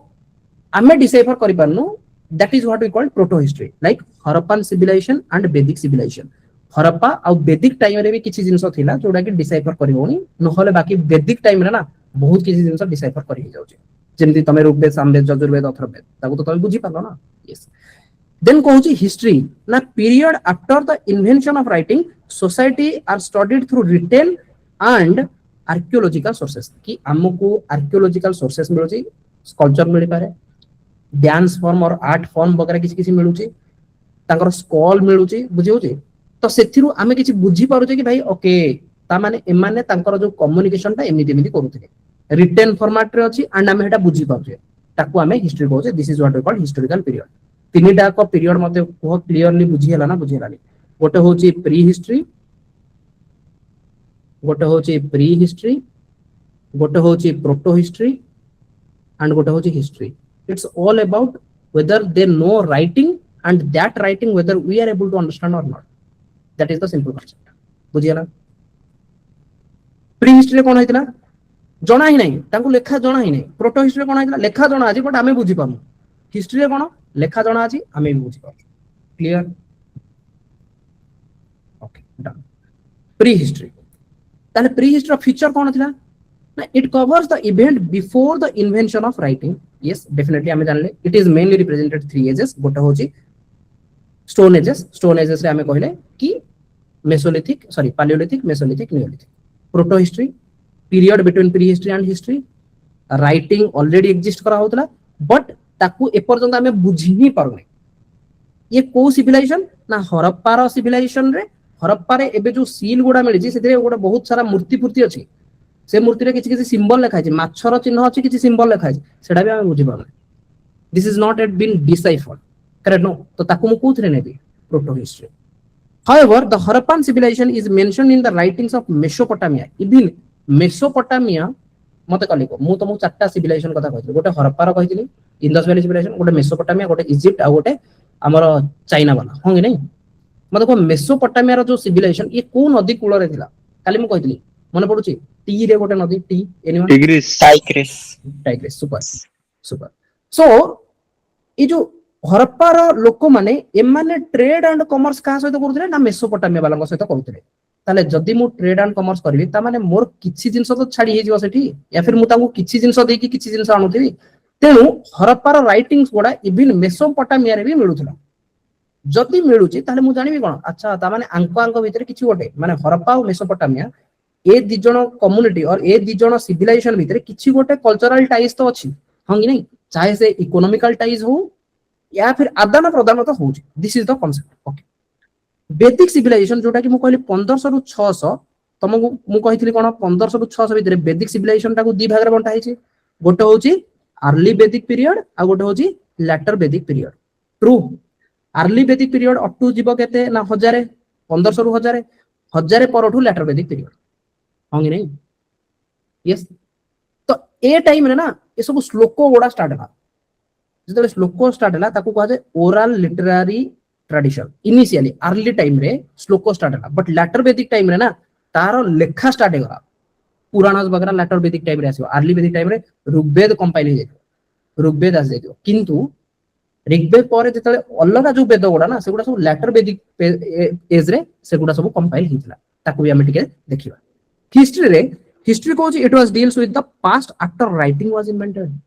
S1: आमे डिसाइफर करि पारनो that is what we call proto history like Harappan civilization and Vedic civilization Harappa और वैदिक टाइम रे भी किछि जिंस थिला जोडा कि डिसाइफर करिवोनी नहले बाकी वैदिक टाइम रे ना बहुत किछि जिंस डिसाइफर करि जाउची जेमति तमे रूपवेद सामवेद यजुर्वेद अथर्ववेद ताको तो तमे बुझी पालो ना यस देन कहूची हिस्ट्री ना period after the invention of writing society are studied through written and archaeological sources कि हमको आर्कियोलॉजिकल सोर्सेस मिलुची स्कल्पचर मिलि पारे डांस फॉर्म और आर्ट फॉर्म वगैरह किछि किछि मिलुची तांकर स्कॉल मिलुची बुझी होची तो सेथिरु आमे किछि बुझी पारु जे कि भाई ओके ता माने एमाने तांकर जो कम्युनिकेशन ता एमिति एमिति करूथिले रिटन फॉर्मेट रे अछि एंड आमे हेटा बुझी पाउ जे ताकू आमे हिस्ट्री कहू जे this is what we call historical period तीनटा को पीरियड मध्ये बहुत क्लियरली बुझी हला ना बुझी हलानी गोटे होची प्री हिस्ट्री गोटे होची प्री हिस्ट्री गोटे होची प्रोटो हिस्ट्री एंड गोटे होची history it's all about whether they know writing and that writing whether we are able to understand or not that is the simple concept बुझियाला prehistory कोन हैतिला जणा ही नहीं तांको लेखा जणा ही नहीं प्रोटो हिस्ट्री कोन हैतिला लेखा जणा अछि बट आमे बुझी पानु हिस्ट्री कोन लेखा जणा अछि आमे बुझी पानु clear okay done prehistory ताले प्री हिस्ट्री फीचर कोन थिला ना it covers the event before the invention of writing yes definitely आमे जानले it is mainly represented three ages गोटे होची stone ages रे आमे कहले कि Mesolithic sorry palaeolithic Mesolithic Neolithic proto history period between pre history and history writing already exist करा होतला बट ताकू एपर्यंत आमे बुझी ही पारुने ये को सिविलाइजेशन ना हरप्पार सिविलाइजेशन रे हरप्पा रे एबे जो सील गुडा मिली से गोटे बहुत सारा मूर्ति फूर्ति अच्छी से मूर्ति रे किसी सिंबल लिखा है माछर चिन्ह अच्छी किसी सिंबल लिखा है सेटा भी आमे बुझी पारुने this is not at been deciphered correct no तो ताकू मु कोथरे नेबी protohistory however the Harappan civilization is mentioned in the writings of Mesopotamia even Mesopotamia मते कली को मु तुमको चारटा सिविलाइजेशन कथा कहथि गोटे हरप्पा रो कहिथिली इंडस वैली सिविलाइजेशन गोटे मेसोपोटामिया गोटे इजिप्ट आ गोटे हमर चाइना वाला होंगे नहीं मते को मेसोपोटामिया रो जो सिविलाइजेशन ये को नदी कूल रे थिला काली मु कहिथिली मन पडुची टी रे गोटे नदी T anyone Tigris super super so ये जो हरप्पार लोक माने एमाने ट्रेड एंड कॉमर्स का सहित करूथिले ना मेसोपोटामिया वाला सहित करूथिले ताले जदी मु ट्रेड एंड कॉमर्स करबी ता माने मोर किछि जिंस तो छाडी हे जिवो सेठी या फिर मु तांको किछि जिंस देकी किछि जिंस आनुथिबी तेनु हरप्पार राइटिंग्स गोडा इवन मेसोपोटामिया रे भी मिलुथिला जदी मिलुची ताले मु जानिबी कोन अच्छा ता माने आंको भितर किछि गोटे माने हरप्पा और मेसोपोटामिया ए दि जण कम्युनिटी और ए दि जण सिविलाइजेशन भितर किछि गोटे कल्चरल टाइज तो अछि हंगी नहीं चाहे से इकोनॉमिकल टाइज हो या फिर आदान प्रदान तो हो this is the concept okay वैदिक सिविलाइजेशन जोटा कि मु कहली 1500 रु 600 तमको मु कहितली कोन 1500 रु 600 भितर वैदिक सिविलाइजेशन टाको दि भाग रे बंटा हिची गोटे होची अर्ली वैदिक पीरियड आ गोटे होची लेटर वैदिक period true early Vedic period up to जीव केते ना 1000 1500 रु 1000 परठू लेटर वैदिक पीरियड होंगी नहीं यस तो ए टाइम रे ना ए सब श्लोक गोडा स्टार्ट होला जतले श्लोक स्टार्ट होला ताको कहा जाय oral literary tradition initially early time रे श्लोक स्टार्ट होला बट लेटर वैदिक टाइम रे ना तार लेखा स्टार्ट होला पुराण वगैरह लेटर वैदिक टाइम रे आसीबो अर्ली वैदिक टाइम रे ऋग्वेद कंपाइल हे जाय ऋग्वेद आसी जाय किंतु ऋग्वेद पर जतले अलगा जो वेद गुडा ना सेगुडा सब लेटर वैदिक एज रे सेगुडा सब कंपाइल हितला ताको भी हम टिके देखिबा हिस्ट्री को it was deals with the past after writing was invented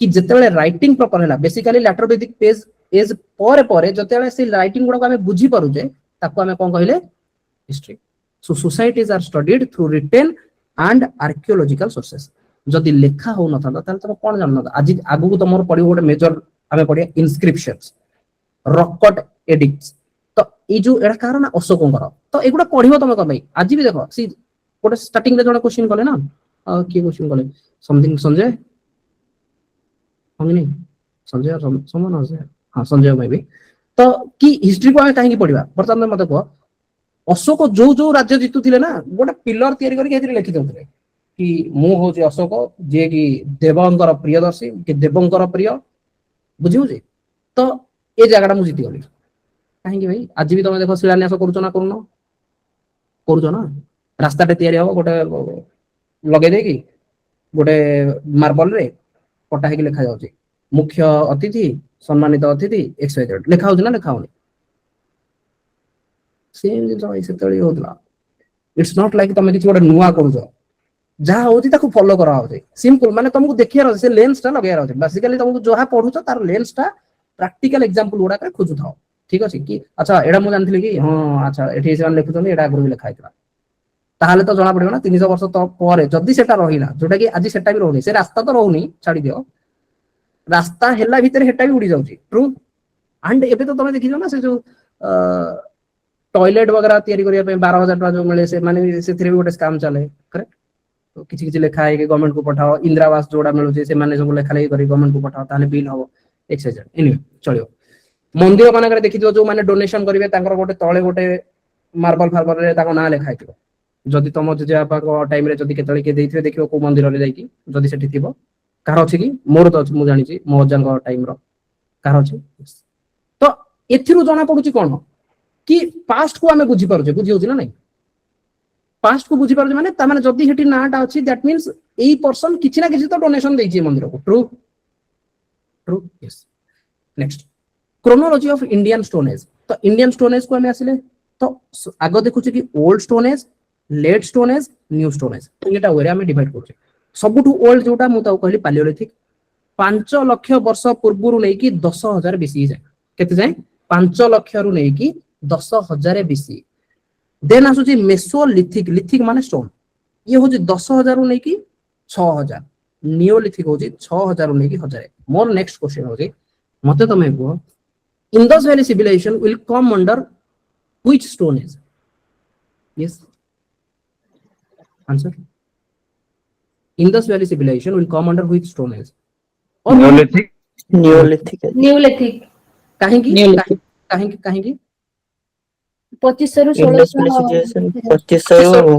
S1: कि जतले राइटिंग प्रॉपर हैला बेसिकली लेटर वैदिक पेज एज पर पर जतले से राइटिंग गुडा को हमें बुझी पारु जे ताको हमें कोन कहिले history so societies are studied through written and archaeological sources जदि लेखा हो न था ताले तुम कोन जानन आज आगु को तमर पड़ी गोटे मेजर हमें पड़ी इनस्क्रिप्शंस रॉक कट एडिक्ट्स तो ए जो एडा कारण अशोकंकर तो एगुडा पढिबो तुम को भाई आज भी देखो सी गोटे स्टार्टिंग रे जोडा क्वेश्चन कले ना की क्वेश्चन कले समथिंग संजय हमनी संजय समान है हां संजय भाई भी तो कि हिस्ट्री को हमें काहे पढ़िबा वर्तमान मते को अशोक जो जो राज्य जीतु थिले ना गोटे पिलर तयारी करके हेतिर लिखि दउथले कि मु होची अशोक जे कि देवंकर प्रियदर्शी कि देवंकर प्रिय बुझिउ जे तो ए जगहटा मु जीति गली काहे कि भाई आज भी तुम देखो शिलान्यास करूछ ना रास्ता टे तयारी हो गोटे लगे दे कि गोटे मार्बल रे पटा है कि लिखा जाउची मुख्य अतिथि सम्मानित अतिथि एक्सवाइजेड लिखा होउछ ना लिखा होनी सेम जे भाई सेतळी होतला इट्स नॉट लाइक तुम किछि गोटे नुवा करूछ जहा होती ताको फॉलो करा होते सिंपल माने तुमको देखिया रहते से लेंस टा लगाया रहते बेसिकली तुमको जोहा पढुछ तार लेंस टा प्रैक्टिकल एग्जांपल गुडा के खोजु थाओ ठीक अछि कि अच्छा एडा मु जानथिली कि हां अच्छा एठी से लिखुछन एडा गुरु लिखा हैतला ताहले तो जना पड़िबो ना 300 वर्ष तो परे जदी सेटा रहिला जोटा कि आज सेटा भी रहउनी से रास्ता तो रहउनी छाडी दियो रास्ता हेला भीतर हेटा भी उड़ी जाउची ट्रू एंड एबे तो तुम देखिजो ना से जो टॉयलेट वगैरह तयारी करिया पे 12000 टका जो मिले से माने से थ्री भी गोटे स्कैम चले करेक्ट तो किछि किछि लेखा है कि गवर्नमेंट को पठाओ इंदिरा आवास जोड़ा मिलु जे से माने सब लेखा लेखि करी गवर्नमेंट को पठाओ ताले बिल हो एक्सजेड एनी चलियो मंदिर माने करे देखि दियो जो माने डोनेशन करिवे तांकर गोटे तळे गोटे मार्बल फार्बल रे ताको ना लेखा हैतिबो जदि तुम जेजेबापा को टाइम रे जदि केतळे के देइथिबे देखिबो को मंदिर रे जाईकी जदि सेठी थिबो कार अछि कि मोर तो मु जानि छी मो अजांग टाइम रो कार अछि तो एथिरु जणा पडुची कोन कि पास्ट को हमें बुझी पारुजे बुझी होची ना नहीं पास्ट को बुझी पारुजे माने ता माने जदि हेठी नाटा अछि दैट मींस एई पर्सन किछि ना किछि तो डोनेशन देइछि मंदिर को true true yes next chronology of Indian stone age तो इंडियन स्टोन एज को हमें आसिले तो आगो देखुछि कि old stone age late stone age new stone age एटा वेरे हमें डिवाइड करछे सबुठु ओल्ड जोटा मु ताऊ कहली पालियोलिथिक 5 लाख वर्ष पूर्वरु नै कि 10000 बीसी जाय केते जाय 5 लाख रु नै कि 10000 बीसी देन आसुची मेसोलिथिक लिथिक माने स्टोन ये हूँ 10,000 नहीं कि 6,000 नियोलिथिक हूँ 6,000 नहीं कि 1000 मोर नेक्स्ट क्वेश्चन हूँ मत तुम कह Indus valley civilisation will come under which stone age yes answer Indus valley civilisation will come under which stone age और
S3: नियोलिथिक
S2: नियोलिथिक
S4: न्यूलिथिक
S1: काहेंकी
S2: नियोलिथिक
S1: काहेंकी काहेंकी
S4: 2500 ରୁ
S2: इंडस
S4: 1600
S2: सिविलाइजेशन 2500 ରୁ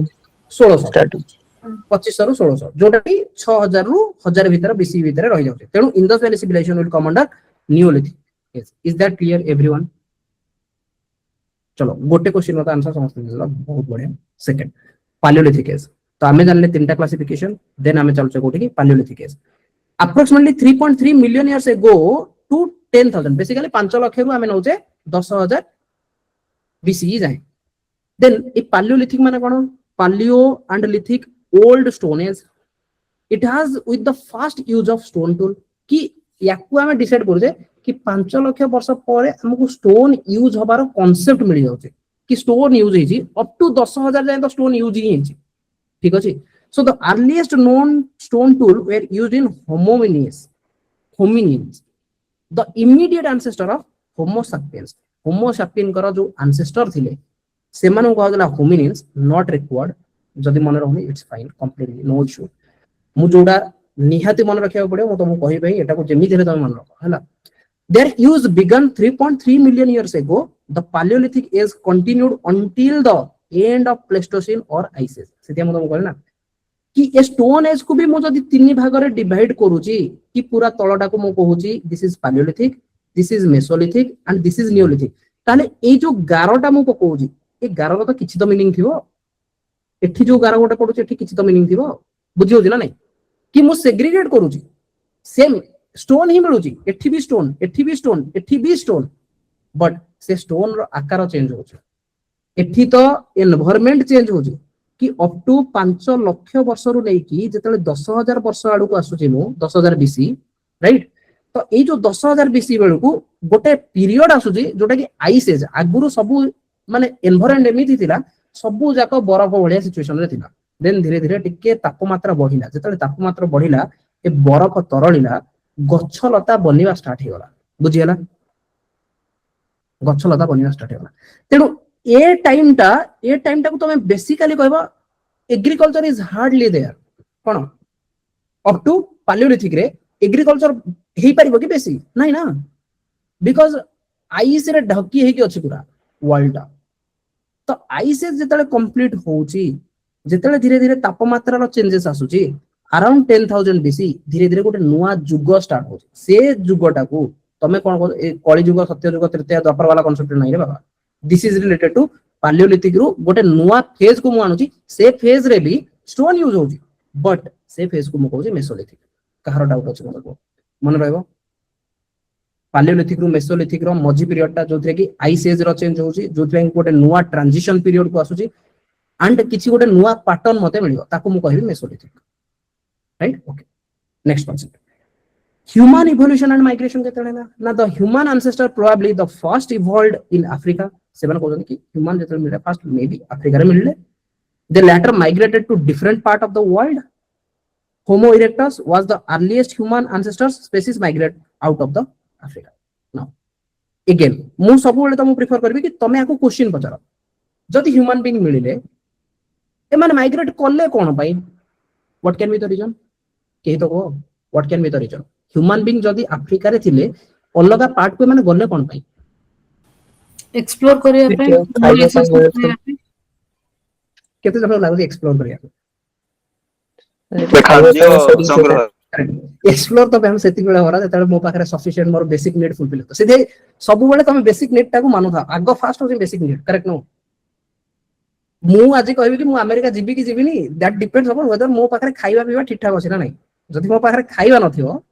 S1: 1600
S2: स्टार्ट होची
S1: 2500 ରୁ 1600 जोटा कि 6000 ରୁ 1000 ভিতরে बीसी ভিতরে রহি যাଉଛି তেଣୁ Indus valley civilisation will come under neolithic yes is that clear everyone चलो गोटे क्वेश्चन का आंसर समझ देला बहुत बढ़िया सेकंड पालियोलिथिक एज तो आमे जानले तीनटा क्लासिफिकेशन देन आमे चलचे कोठी की palaeolithic age approximately 3.3 million years ago to 10,000 basically 5 lakh रु आमे नउचे 10,000 बीसी जाए देन ए पालियोलिथिक माने कोन palaeo and lithic old stone age it has with the first use of stone tool कि याकू आमे डिसाइड करू कि 5 लाख वर्ष पर हमको स्टोन यूज होबार कांसेप्ट मिल जाउचे कि स्टोन यूज हेजी अप टू 10,000 जाए तो स्टोन यूज ही हेजी ठीक अछि so the earliest known stone tool were used in hominins the immediate ancestor of homo sapiens करा जो ancestor थिले से मानु कहला गेला hominins not required जदि मन रहनी it's fine completely no issue मु जोडा निहाती मन रखिया पड़े मु तुमको कहि भाई एटा को जेमी धीरे तुम मन रख हला their use began 3.3 million years ago the paleolithic age continued until the end of pleistocene or ice age Setia मु तुमको कहला कि ए स्टोन एज को भी मु जदि तीन भाग रे डिवाइड करूची कि पूरा तळटा को मु कहूची this is palaeolithic this is mesolithic and this is neolithic ताले ए जो गारोटा मु कहूची ए गारो तो किछि तो मीनिंग थिवो एठी जो गारो गोटे पडुची एठी किछि तो मीनिंग थिवो बुझी होची ना नहीं कि मु सेग्रीगेट करूची सेम स्टोन ही मिलुची एठी भी स्टोन एठी भी स्टोन एठी भी स्टोन बट से स्टोन रो आकार चेंज होची एठी तो एनवायरनमेंट चेंज होची कि अप टू 5 लाख वर्ष रु नै कि जेतले 10,000 वर्ष आडू को आसुची मु 10,000 बीसी राइट तो ए जो 10,000 बीसी बेलू को गोटे पीरियड आसुची जोटा कि आइस एज आगुरु सबु माने एनवायरनमेंट एमिति थिला सबु जाको बरफ भलिया सिचुएशन रे थिला देन धीरे धीरे टिके तापमात्रा बढ़िला जेतले तापमात्रा बढ़िला ए बरफ तरळिला गछ लता बनिवा स्टार्ट हे गला बुझी हला गछ लता बनिवा स्टार्ट हे गला तेनु ए टाइम को तुम बेसिकली कहबा एग्रीकल्चर इज हार्डली देयर कोन अप टू पालियोलिथिक रे एग्रीकल्चर हेई परिबो कि बेसी नाही ना बिकॉज आइस रे ढकी हे कि अछि पूरा वर्ल्ड तो आइस जेतले कंप्लीट होउची जेतले धीरे धीरे तापमात्रा रो चेंजेस आसुची अराउंड 10,000 बीसी धीरे धीरे गोटे नुआ जुग स्टार्ट होची से जुगटा को तमे कोन कली जुग सत्य जुग तृतीय द्वापर वाला कांसेप्ट नाही रे बाबा this is related to palaeolithic रु गोटे नुआ फेज को मु आनुची से फेज रे भी स्टोन यूज होची बट से फेज को मु कहूची मेसोलिथिक कहार डाउट अछि मनको मन रहबो पालियोलिथिक रु मेसोलिथिक रो मझी पीरियड ता जोथरे कि आइस एज रो चेंज होची जोथरे गोटे नुआ ट्रांजिशन पीरियड को आसुची एंड किछि गोटे नुआ पैटर्न मते मिलियो ताको मु कहबी Mesolithic right okay next concept human evolution and migration केतले ना the human ancestor probably the first evolved in Africa सेवन कहउछन कि human जेतले मिले फर्स्ट मे बी अफ्रीका रे मिलले they later migrated to different part of the world homo erectus was the earliest human ancestors species migrate out of the Africa now again मु सब बेले तुम प्रेफर करबी कि तमे आको क्वेश्चन पचारो जदि ह्यूमन बीइंग मिलिले ए माने माइग्रेट करले कोन भाई what can be the reason केही तो को what can be the reason human being जदि अफ्रीका रे थिले अलगा पार्ट को माने गले कोन भाई
S4: एक्सप्लोर करिया पे
S1: केते समय लागो एक्सप्लोर करिया
S3: संग्रह
S1: एक्सप्लोर तो हम सेति बेला होरा जेतले मो पाखरे सफिशिएंट मोर बेसिक नीड फुलफिल तो सीधे सब बेले तुम बेसिक नीड टा को मानु था आगो फास्ट हो बेसिक नीड करेक्ट नो मु आज कहबी कि मु अमेरिका जीबी कि जीबीनी दैट डिपेंड्स अपन वेदर मो पाखरे खाइबा पीबा ठीक ठाक अछि ना नहीं जदि मो पाखरे खाइबा नथियो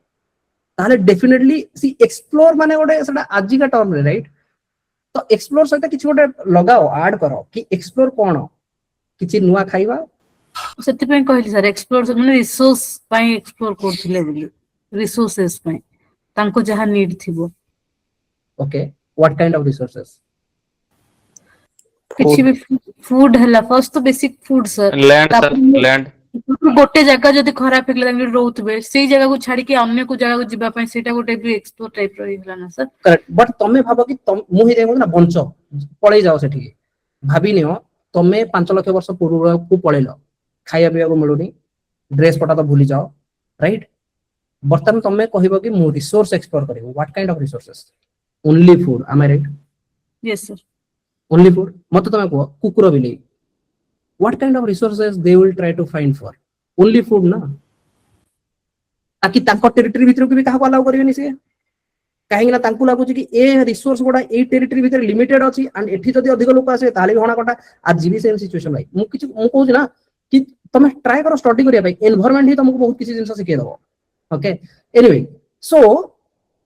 S1: ताले डेफिनेटली सी एक्सप्लोर माने गोटे सेटा आजि का टर्म रे राइट तो एक्सप्लोर सहित किछि गोटे लगाओ ऐड करो कि एक्सप्लोर कोन किछि नुवा खाइबा
S4: सेति पे कहली सर एक्सप्लोर माने रिसोर्स पई एक्सप्लोर करथिले बोली रिसोर्सेस पई तांको जहा नीड थिबो
S1: okay what kind of resources
S4: କିଛି ବି ଫୁଡ ହେଲା ଫାର୍ଷ୍ଟ ତ basic food sir
S3: land sir land
S4: ଗୋଟେ ଜାଗା ଯଦି ଖରାପ ହେଇଗଲା ତାଙ୍କେ ରହୁଥିବେ ସେଇ ଜାଗାକୁ ଛାଡିକି ଅନ୍ୟ କୋଉ ଜାଗାକୁ ଯିବା ପାଇଁ ସେଇଟା ଗୋଟେ ବି ଏକ୍ସପ୍ଲୋର ଟାଇପ ର ହେଇଗଲା ନା ସାର୍।
S1: करेक्ट बट तमे भाबो कि मु ही देखो ना बंच पळै जाओ सेठी भाबी नियो तमे 5 लाख वर्ष पूर्व को पळैलो खाया पिया को मिलुनी ड्रेस पटा तो भूली जाओ राइट बर्तमान तमे कहबो कि मु रिसोर्स एक्सप्लोर करिवो what kind of resources only food am I right
S4: yes sir.
S1: Only food मत तमे को कुकुर बिले what kind of resources they will try to find for only food ना ताकि ताको टेरिटरी भितर को भी काहा को अलाउ करिवेनी से काहे ना तांकु लागु कि ए रिसोर्स गोडा ए टेरिटरी भितर लिमिटेड अछि एंड एठी जदी अधिक लोक आसे ताले होना कटा आज भी सेम सिचुएशन भाई मु कहू ना कि तमे ट्राई करो स्टडी करिया भाई एनवायरनमेंट ही तुमको बहुत किसी जिंस सिखे दबो ओके एनीवे सो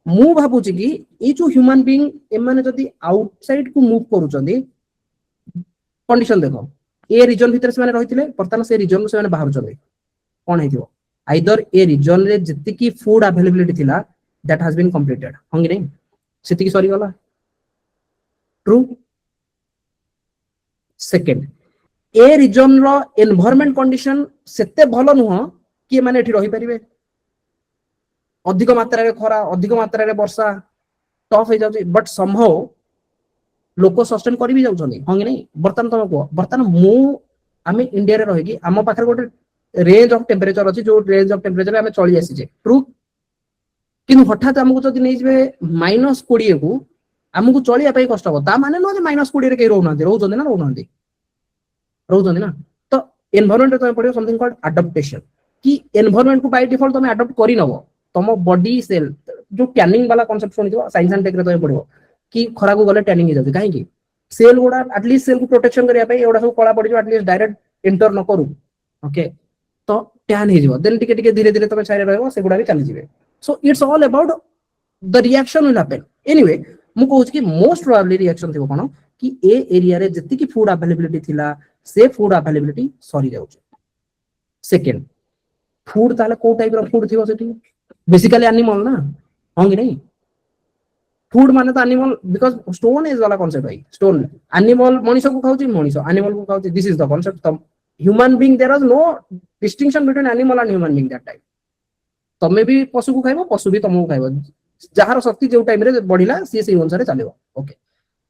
S1: मु भाबु कि ए जो ह्यूमन बीइंग ए माने जदी आउटसाइड को मूव करूचंदी कंडीशन देखो ए रीजन भितर से माने रहिथिले वर्तमान से रीजन से माने बाहर चले कोन हेतिबो आइदर ए रीजन रे जति की फूड अवेलेबिलिटी थिला दैट हैज बीन कंप्लीटेड हंगी नहीं सेति की सरी गला ट्रू सेकंड ए रीजन रो एनवायरनमेंट कंडीशन सेते भलो नुह कि माने एठी रहि परिबे अधिक मात्रा रे खरा अधिक मात्रा रे वर्षा टफ हे जाउची बट समहाउ लोक सस्टेन करि भी जाउछनी हंगी नहीं बर्तन तम को बर्तन मु आमे इंडिया रे रहिगी आम पाखर गोटे रेंज ऑफ टेम्परेचर अछि जो रेंज ऑफ टेम्परेचर आमे चली आसी जे ट्रू किनु हठात हमकु जदि नै जबे -20 को हमकु चलिया पई कष्ट हो ता माने न जे -20 रे के रहउछन ना तो एनवायरनमेंट रे तमे पडियो समथिंग कॉल्ड अडॉप्टेशन कि एनवायरनमेंट को बाय डिफॉल्ट तमे अडॉप्ट करि नबो तम बॉडी सेल जो टैनिंग वाला कांसेप्ट सुनिथिबो साइंस एंड टेक रे तमे पडियो कि खरा को गले टैनिंग हो जाती काहे कि सेल गुडा एटलीस्ट सेल को प्रोटेक्शन करिया पे एडा सब कला पड़ी जो एटलीस्ट डायरेक्ट एंटर न करू ओके तो टैन हे जिवो देन टिके टिके धीरे धीरे तमे छाइरे रहबो से गुडा भी चली जिवे so it's all about the reaction will happen anyway मु कहू कि मोस्ट प्रोबेबली रिएक्शन थिबो कोन कि ए एरिया रे जति की फूड अवेलेबिलिटी थिला से फूड अवेलेबिलिटी सरी जाउछ सेकंड फूड ताले को टाइप रो फूड थिबो सेठी बेसिकली एनिमल ना होंगी नहीं फूड माने तो एनिमल बिकॉज स्टोन इज वाला कांसेप्ट भाई स्टोन एनिमल मनुष्य को खाउची मनुष्य एनिमल को खाउची दिस इज द कांसेप्ट तम human being there is no distinction between animal and human being that time तमे भी पशु को खाइबो पशु भी तमको खाइबो जहार शक्ति जो टाइम रे बढ़िला सी से अनुसार चलेबो ओके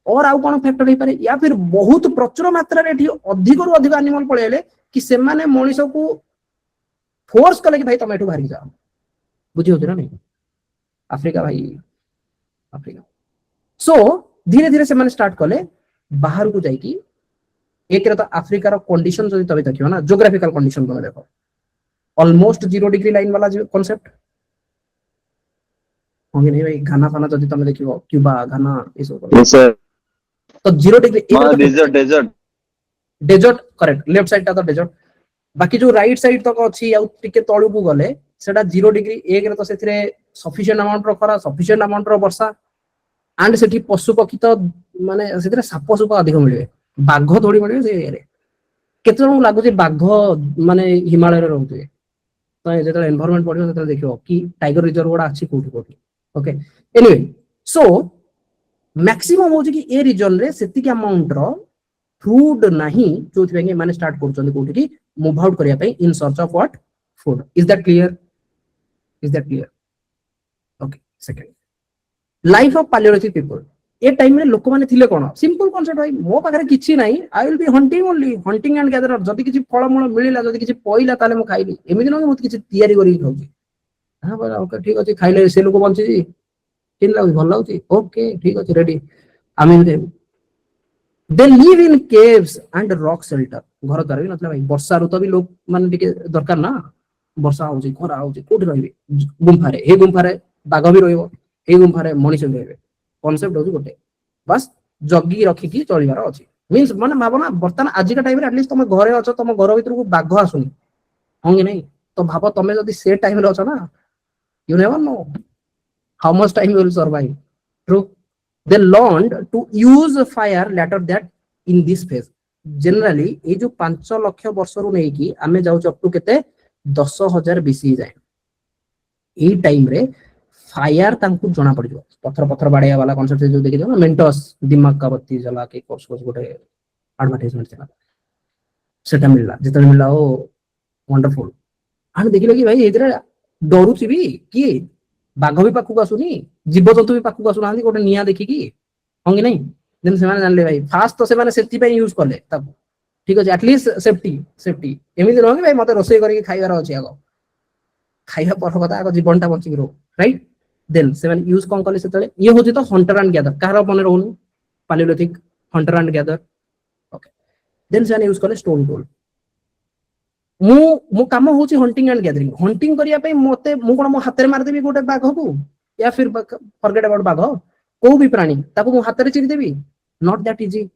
S1: और आउ कोन फैक्टर हे पारे या फिर बहुत प्रचुर मात्रा रे अधिक रु अधिक एनिमल पळेले कि से माने मनुष्य को फोर्स कले कि भाई तमे एठू बाहर जाओ बुझी होती ना नहीं अफ्रीका भाई अफ्रीका सो धीरे धीरे से माने स्टार्ट कले बाहर को जाइकी एक रे तो अफ्रीका रो कंडीशन जदी तबे देखियो ना ज्योग्राफिकल कंडीशन तबे देखो ऑलमोस्ट 0 डिग्री लाइन वाला जो कांसेप्ट होंगे नहीं भाई घाना फाना जदी तमे देखियो क्यूबा घाना ए सब
S3: यस सर
S1: तो 0 degree
S3: desert desert
S1: desert correct left side ता तो डेजर्ट बाकी जो राइट साइड तक अछि आ टिके तळु को गले सेटा 0 डिग्री एक रे तो सेथिरे सफिशिएंट अमाउंट रो खरा सफिशिएंट अमाउंट रो वर्षा एंड सेठी पशु पक्षी तो माने सेथिरे साप सुप अधिक मिलबे बाघ थोड़ी मिलबे से एरे केते जन लागु जे बाघ माने हिमालय रे रहउते तो जेतले एनवायरनमेंट पडियो सेतले देखियो कि टाइगर रिजर्व गोडा अछि कोठी कोठी ओके एनीवे सो मैक्सिमम हो कि ए रीजन रे सेति के अमाउंट रो फूड नहीं जो थि माने स्टार्ट करछन कोठी की मूव आउट करिया पे in search of what food is that clear okay second life of Palaeolithic people A time रे लोक माने थिले कोन सिंपल कांसेप्ट भाई मो पाखरे किछि नाही I will be hunting only hunting and gatherer जदी किछि फळ मूळ मिलिला जदी किछि पइला ताले मो खाइली एमिति न बहुत किछि तयारी करी खाउची हां बरा ओके ठीक अछि खाइले से लोक बंची जी किन लागु भल लागुची ओके ठीक अछि रेडी आमी they live in caves and rock shelter घर द्वार भी नथला भाई वर्षा ऋतु भी लोक माने टिके दरकार ना वर्षा होउची खरा होउची कोठी रहिबे गुंफा रे बाघ भी रहइबो ए गुंफा रे मनुष्य भी रहइबे कांसेप्ट होची गोटे बस जगी रखी की चलिबार अछि मींस माने भावना बर्तन आज का टाइम रे एटलीस्ट तुम घरे अछ तुम घर भीतर को बाघ आसुनी होंगे नहीं तो भाव तमे जदी से टाइम रे अछ ना you never know how much time you will survive true they learned to use fire later that in this phase generally ए जो 5 लाख वर्ष रु नै की आमे जाउ अप टू केते 10000 बीसी जाय ए टाइम रे फायर तांकु जणा पड़ जो पत्थर पत्थर बाड़िया वाला कांसेप्ट जो देखि दो मेंटस दिमाग का बत्ती जला के कोर्स कोर्स गोटे advertisement थिला सेटा मिलला जेतले मिलला ओ वंडरफुल आमे देखिले कि भाई एतरे डरुछि भी कि बाघ भी पाखु आसुनी जीव जंतु भी पाखु आसु नांदी गोटे निया देखि कि होंगी नहीं देन से माने जानले भाई फास्ट तो से माने सेति पे यूज करले तब ठीक अछि एटलीस्ट सेफ्टी एमिति न कि भाई मते रोसई करी खाइबार अछि आगो खाइबा पर कथा आगो जीवनटा बचि रो राइट देन से माने यूज कोन करले सेतले ये होछि तो हंटर एंड गैदर कार मने रहउनु palaeolithic hunter and gather okay then से माने यूज करले स्टोन टूल मु काम होछि हंटिंग एंड गैदरिंग हंटिंग करिया पे मते मु कोन मो हाथ रे मार देबी गोटे बाघ को या फिर फॉरगेट अबाउट बाघ को भी प्राणी ताको मु हाथ रे चिरी देबी not that easy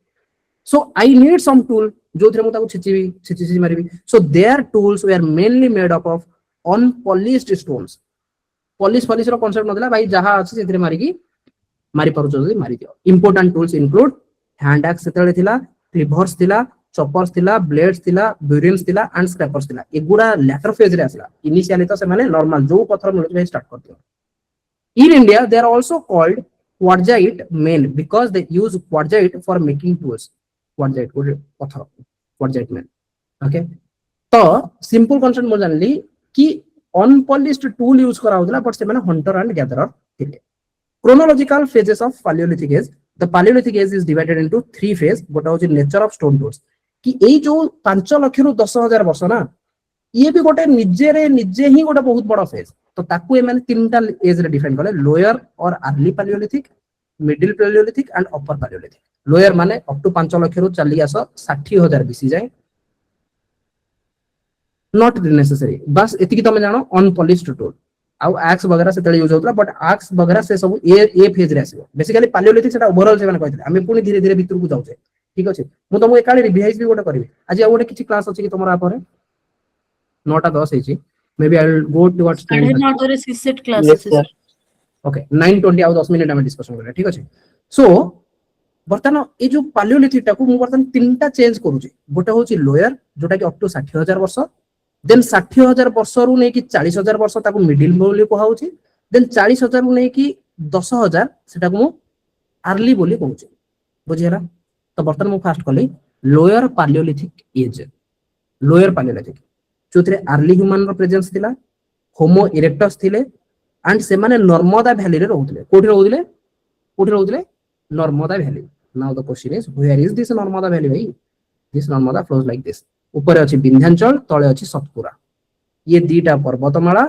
S1: so I need some tool जो थरे मु ताको छिची मारिबी so their tools were mainly made up of unpolished stones polish रो कांसेप्ट नदला भाई जहां अछि सेथरे मारी की मारी पारुछ जदी मारी दियो important tools include hand axe सेतले थिला क्लीवर्स थिला चॉपर्स थिला ब्लेड्स थिला ब्यूरिन्स थिला एंड स्क्रैपर्स थिला एगुडा लेटर फेज रे आसला इनिशियली तो से माने नॉर्मल जो पत्थर मिलुछ स्टार्ट कर दियो in India they are also called quartzite man because they use quartzite for making tools quartzite पत्थर क्वार्जाइट मेन ओके तो सिंपल कांसेप्ट मो जानली कि अनपॉलिश्ड टूल यूज करा होतला बट से माने हंटर एंड गैदरर थिले chronological phases of Paleolithic age the Paleolithic age is divided into 3 phase गोटा होची नेचर ऑफ स्टोन टूल्स कि एई जो 5 लाख रु 10,000 वर्ष ना ये भी गोटे निजे ही गोटे बहुत बड़ा फेज तो ताकू ए माने तीनटा एज रे डिफाइन करले लोअर और early Palaeolithic middle Palaeolithic and upper Palaeolithic lower माने अप टू 5 लाख रु चली आस 60,000 बीसी जाए नॉट नेसेसरी बस एतिकी तमे जानो अनपॉलिश्ड टूल आउ एक्स वगैरह से तळे यूज होतला बट एक्स वगैरह से सब ए फेज रे आसीबो बेसिकली पैलियोलिथिक सेटा ओवरऑल से माने कहथिले हम पुनी धीरे धीरे भीतर को जाउछे ठीक अछि मु तमु एकाले रिवाइज भी गोटे करबी आज आ गोटे किछि क्लास अछि कि तमरा पारे 9:10 हेछि maybe I will go towards
S4: 9:30 रे CSAT
S2: Yes,
S4: classes
S2: sir.
S1: Okay 9:20 आउ 10 मिनिट हम डिस्कशन करले ठीक अछि सो बर्तन ए जो पैलियोलिथिक टाको मु बर्तन तीनटा चेंज करूची गोटे होची लोअर जोटा कि अप टू 60,000 वर्ष देन 60,000 वर्ष रु नै कि 40,000 वर्ष ताको मिडिल बोली कहउची देन 40,000 रु नै कि 10,000 सेटा को मु अर्ली बोली कहउची बुझियला तो बर्तन मु फास्ट कली lower palaeolithic age lower palaeolithic जोथरे अर्ली ह्यूमन रो प्रेजेंस थिला होमो इरेक्टस थिले एंड से माने नर्मदा वैली रे रहउथिले कोठी रहउथिले Narmada valley now the question is where is this Narmada valley भाई this Narmada flows like this ऊपर अछि विंध्याचल तळे अछि सतपुरा ये दीटा पर्वतमाला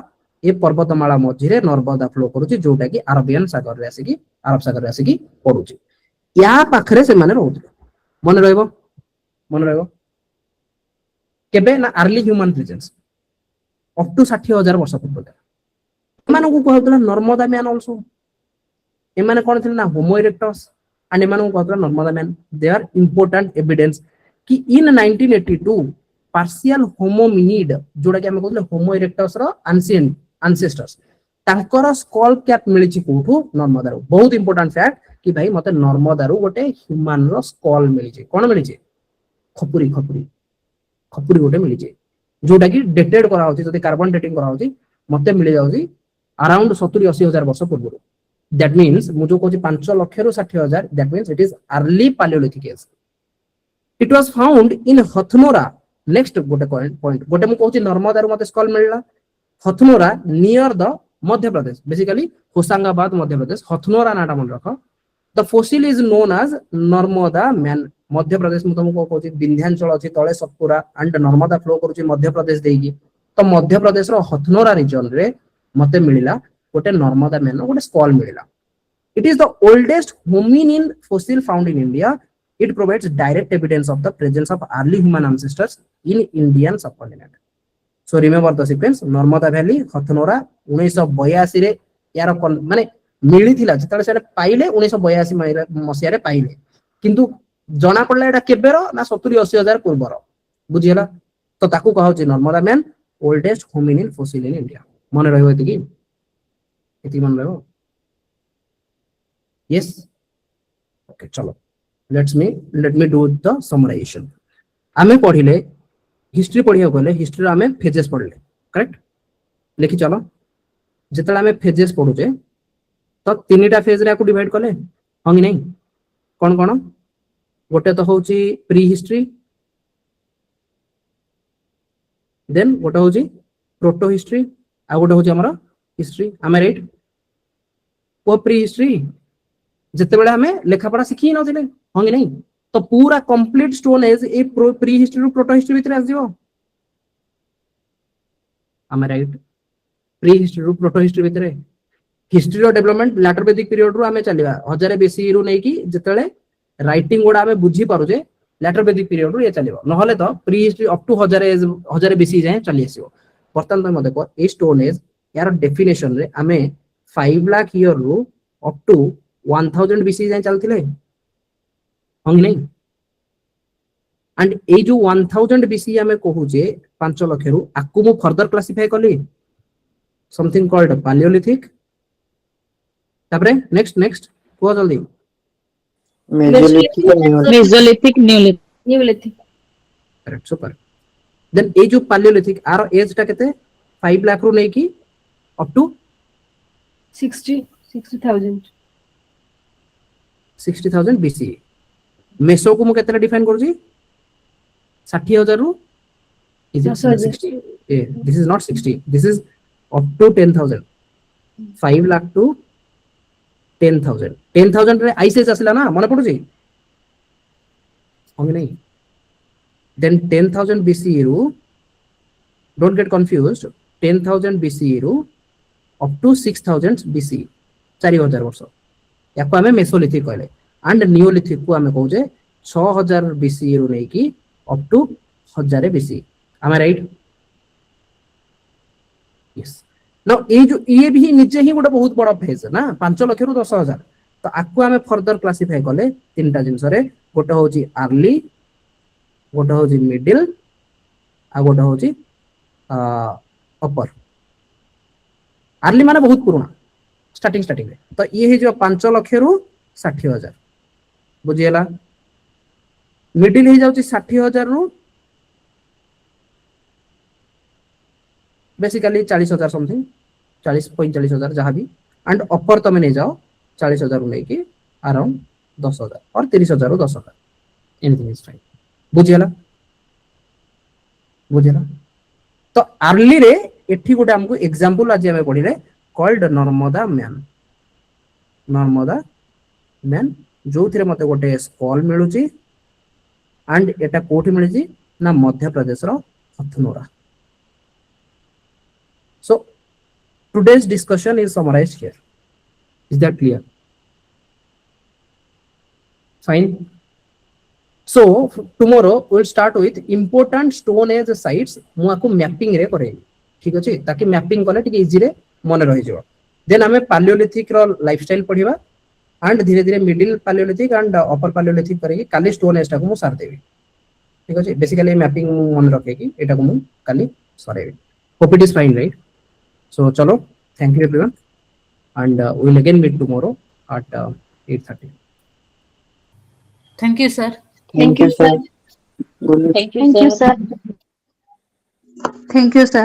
S1: ए पर्वतमाला मझिरे नर्मदा फ्लो करूची जोटा कि अरबियन सागर रे आसी कि अरब सागर रे आसी कि पडुची या पाखरे से माने रहउथिले मन रहइबो केबे ना early human presence up to 60,000 वर्ष पूर्व माने को कहउतला नर्मदा मैन आल्सो ए माने कोन थिले ना होमो इरेक्टस एंड ए माने को कहउतला Narmada man they are important evidence कि इन 1982 पार्शियल होमोमिनिड जोड़ा कि हम कहले होमो इरेक्टस रो एंशिएंट एंसेस्टर्स तांकर स्कल कैप मिलिछि कोठू नर्मदा रो बहुत इंपोर्टेंट फैक्ट कि भाई मते नर्मदा रो गोटे ह्यूमन रो स्कल मिलिछि कोन मिलिछि खपुरी गोटे मिलिछि जोटा कि डेटेड करा होछि जदि कार्बन डेटिंग करा होछि मते मिलि जाउछि अराउंड 70-80,000 वर्ष पूर्व दैट मींस मु जो कहछि 5 लाख रु 60,000 that means it is early palaeolithic age it was found in Hathnora next गोटे पॉइंट गोटे मु कहछि नर्मदा रो मते स्कल मिलला Hathnora near the Madhya Pradesh basically Hoshangabad Madhya Pradesh Hathnora नाटा मन रख the fossil is known as Narmada man Madhya Pradesh मु तुमको कहछि विंध्याचल अछि तळे सतपुरा एंड नर्मदा फ्लो करूछि मध्य प्रदेश देकी तो मध्य प्रदेश रो हथनोरा रीजन रे मते मिलिला गोटे नर्मदा मैन गोटे स्कल मिलिला it is the oldest hominin fossil found in India it provides direct evidence of the presence of early human ancestors in Indian subcontinent. So remember the sequence Narmada Valley Hathnora 1982 रे यार माने मिली थिला जतले से पाइले 1982 मसिया रे पाइले किंतु जना पडला एटा केबेरो ना 70-80,000 पूर्वर बुझियला तो ताकू कहउची Narmada man oldest hominin fossil in India मन रहइबो एति मन रहइबो यस ओके चलो let me do the summarization आमे पढिले हिस्ट्री पढिया गले हिस्ट्री आमे फेजेस पढले करेक्ट लेखि चलो जेतला आमे फेजेस पढुचे तो तीनटा फेज रे को डिवाइड करले हंगी नहीं कोन गोटे तो होची प्री हिस्ट्री, देन गोटे होची प्रोटो हिस्ट्री, आ गोटे होची हमर हिस्ट्री। आम राइट को प्री हिस्ट्री जिते बेले हमें लेखा पढ़ा शिखी नथिले हां कि नहीं, तो पूरा कंप्लीट स्टोन एज ए प्री हिस्ट्री रु प्रोटो हिस्ट्री भितर आसीबो। आम राइट प्री हिस्ट्री रु प्रोटो हिस्ट्री भितर हिस्ट्री रो डेवलपमेंट लैटर वैदिक पीरियड रु आमे चलिबा 1000 बीसी रु नै कि जेतेले राइटिंग गुडा आमे बुझी पारु जे लैटर वैदिक पीरियड रु ये चलिबो, नहले तो prehistory up to 1000 BC जाए चली आसीबो। बर्तमान तुम देखो ए स्टोन एज यार डेफिनेशन रे आमे 5 लाख ईयर रु अप टू 1000 बीसी जाए चलथिले हंग नहीं। एंड ए जो 1000 बीसी आमे कहू जे 5 लाख रु आकु मु फर्दर क्लासिफाई कली समथिंग कॉल्ड पैलियोलिथिक। तापरे नेक्स्ट को जल्दी
S2: mesolithic
S5: mesolithic neolithic
S1: correct super. Then ए जो पैलियोलिथिक आर एज टा केते 5 लाख रु नै कि अप टू 60,000 बीसी। मेसो को मु केते डिफाइन करू छी 60,000 रु is it 60 this is not 60 this is up to 10,000 5 lakh to 10,000 रे आईसीएस आसला ना मन पडु छी हम नहीं। देन 10,000 बीसी रु डोंट गेट कंफ्यूज्ड 10,000 बीसी रु अप टू 6,000 बीसी 4000 वर्ष याको हमें मेसोलिथिक कहले। एंड नियोलिथिक को हमें कहू जे 6000 बीसी रु नै कि up to 1000 BC. am I right? Yes ना ये भी निजे ही गोटे बहुत बड़ा फेज ना 5 लाख रु 10,000 तो आकु आमे फर्दर क्लासिफाई कले तीनटा जिंस रे गोटे होची अर्ली गोटे होची मिडिल आ गोटे होची अपर। अर्ली माने बहुत पुराना स्टार्टिंग रे तो ये हे जो 5 लाख रु 60,000 बुझियला। मिडिल ही जाउची 60,000 रु बेसिकली 40,000 समथिंग 40-45,000 जहाँ भी। एंड अपर तमें नहीं जाओ 40,000 रु नहीं कि अराउंड 10,000 और 30,000 रु 10,000 एनीथिंग इज फाइन बुझियला। तो अर्ली रे एठी गोटे हमको एग्जांपल आज हमें पढ़िले कॉल्ड नर्मदा मैन जो थिरे मते गोटे स्कॉल मिलुची एंड एटा कोठी मिलुची ना मध्य प्रदेश रो Hathnora. So today's discussion is summarized here. Is that clear? Fine. So tomorrow we'll start with important stone age sites मु आपको मैपिंग रे करे ठीक अछि ताकि मैपिंग कले ठीक इजी रे मन रहि जो। देन हमें पैलियोलिथिक रो लाइफस्टाइल पढिबा एंड धीरे धीरे middle Palaeolithic and upper Palaeolithic करेगी काली स्टोन एज टाको मु सार देबी ठीक अछि। बेसिकली मैपिंग मु मन रखे कि एटा को मु काली सरेबी। Hope it is fine right. So chalo, thank you everyone and we'll again meet tomorrow at 8:30.
S4: Thank you, sir.
S5: Thank you, sir.
S2: Good.
S5: Thank you, sir.
S6: Thank you, sir.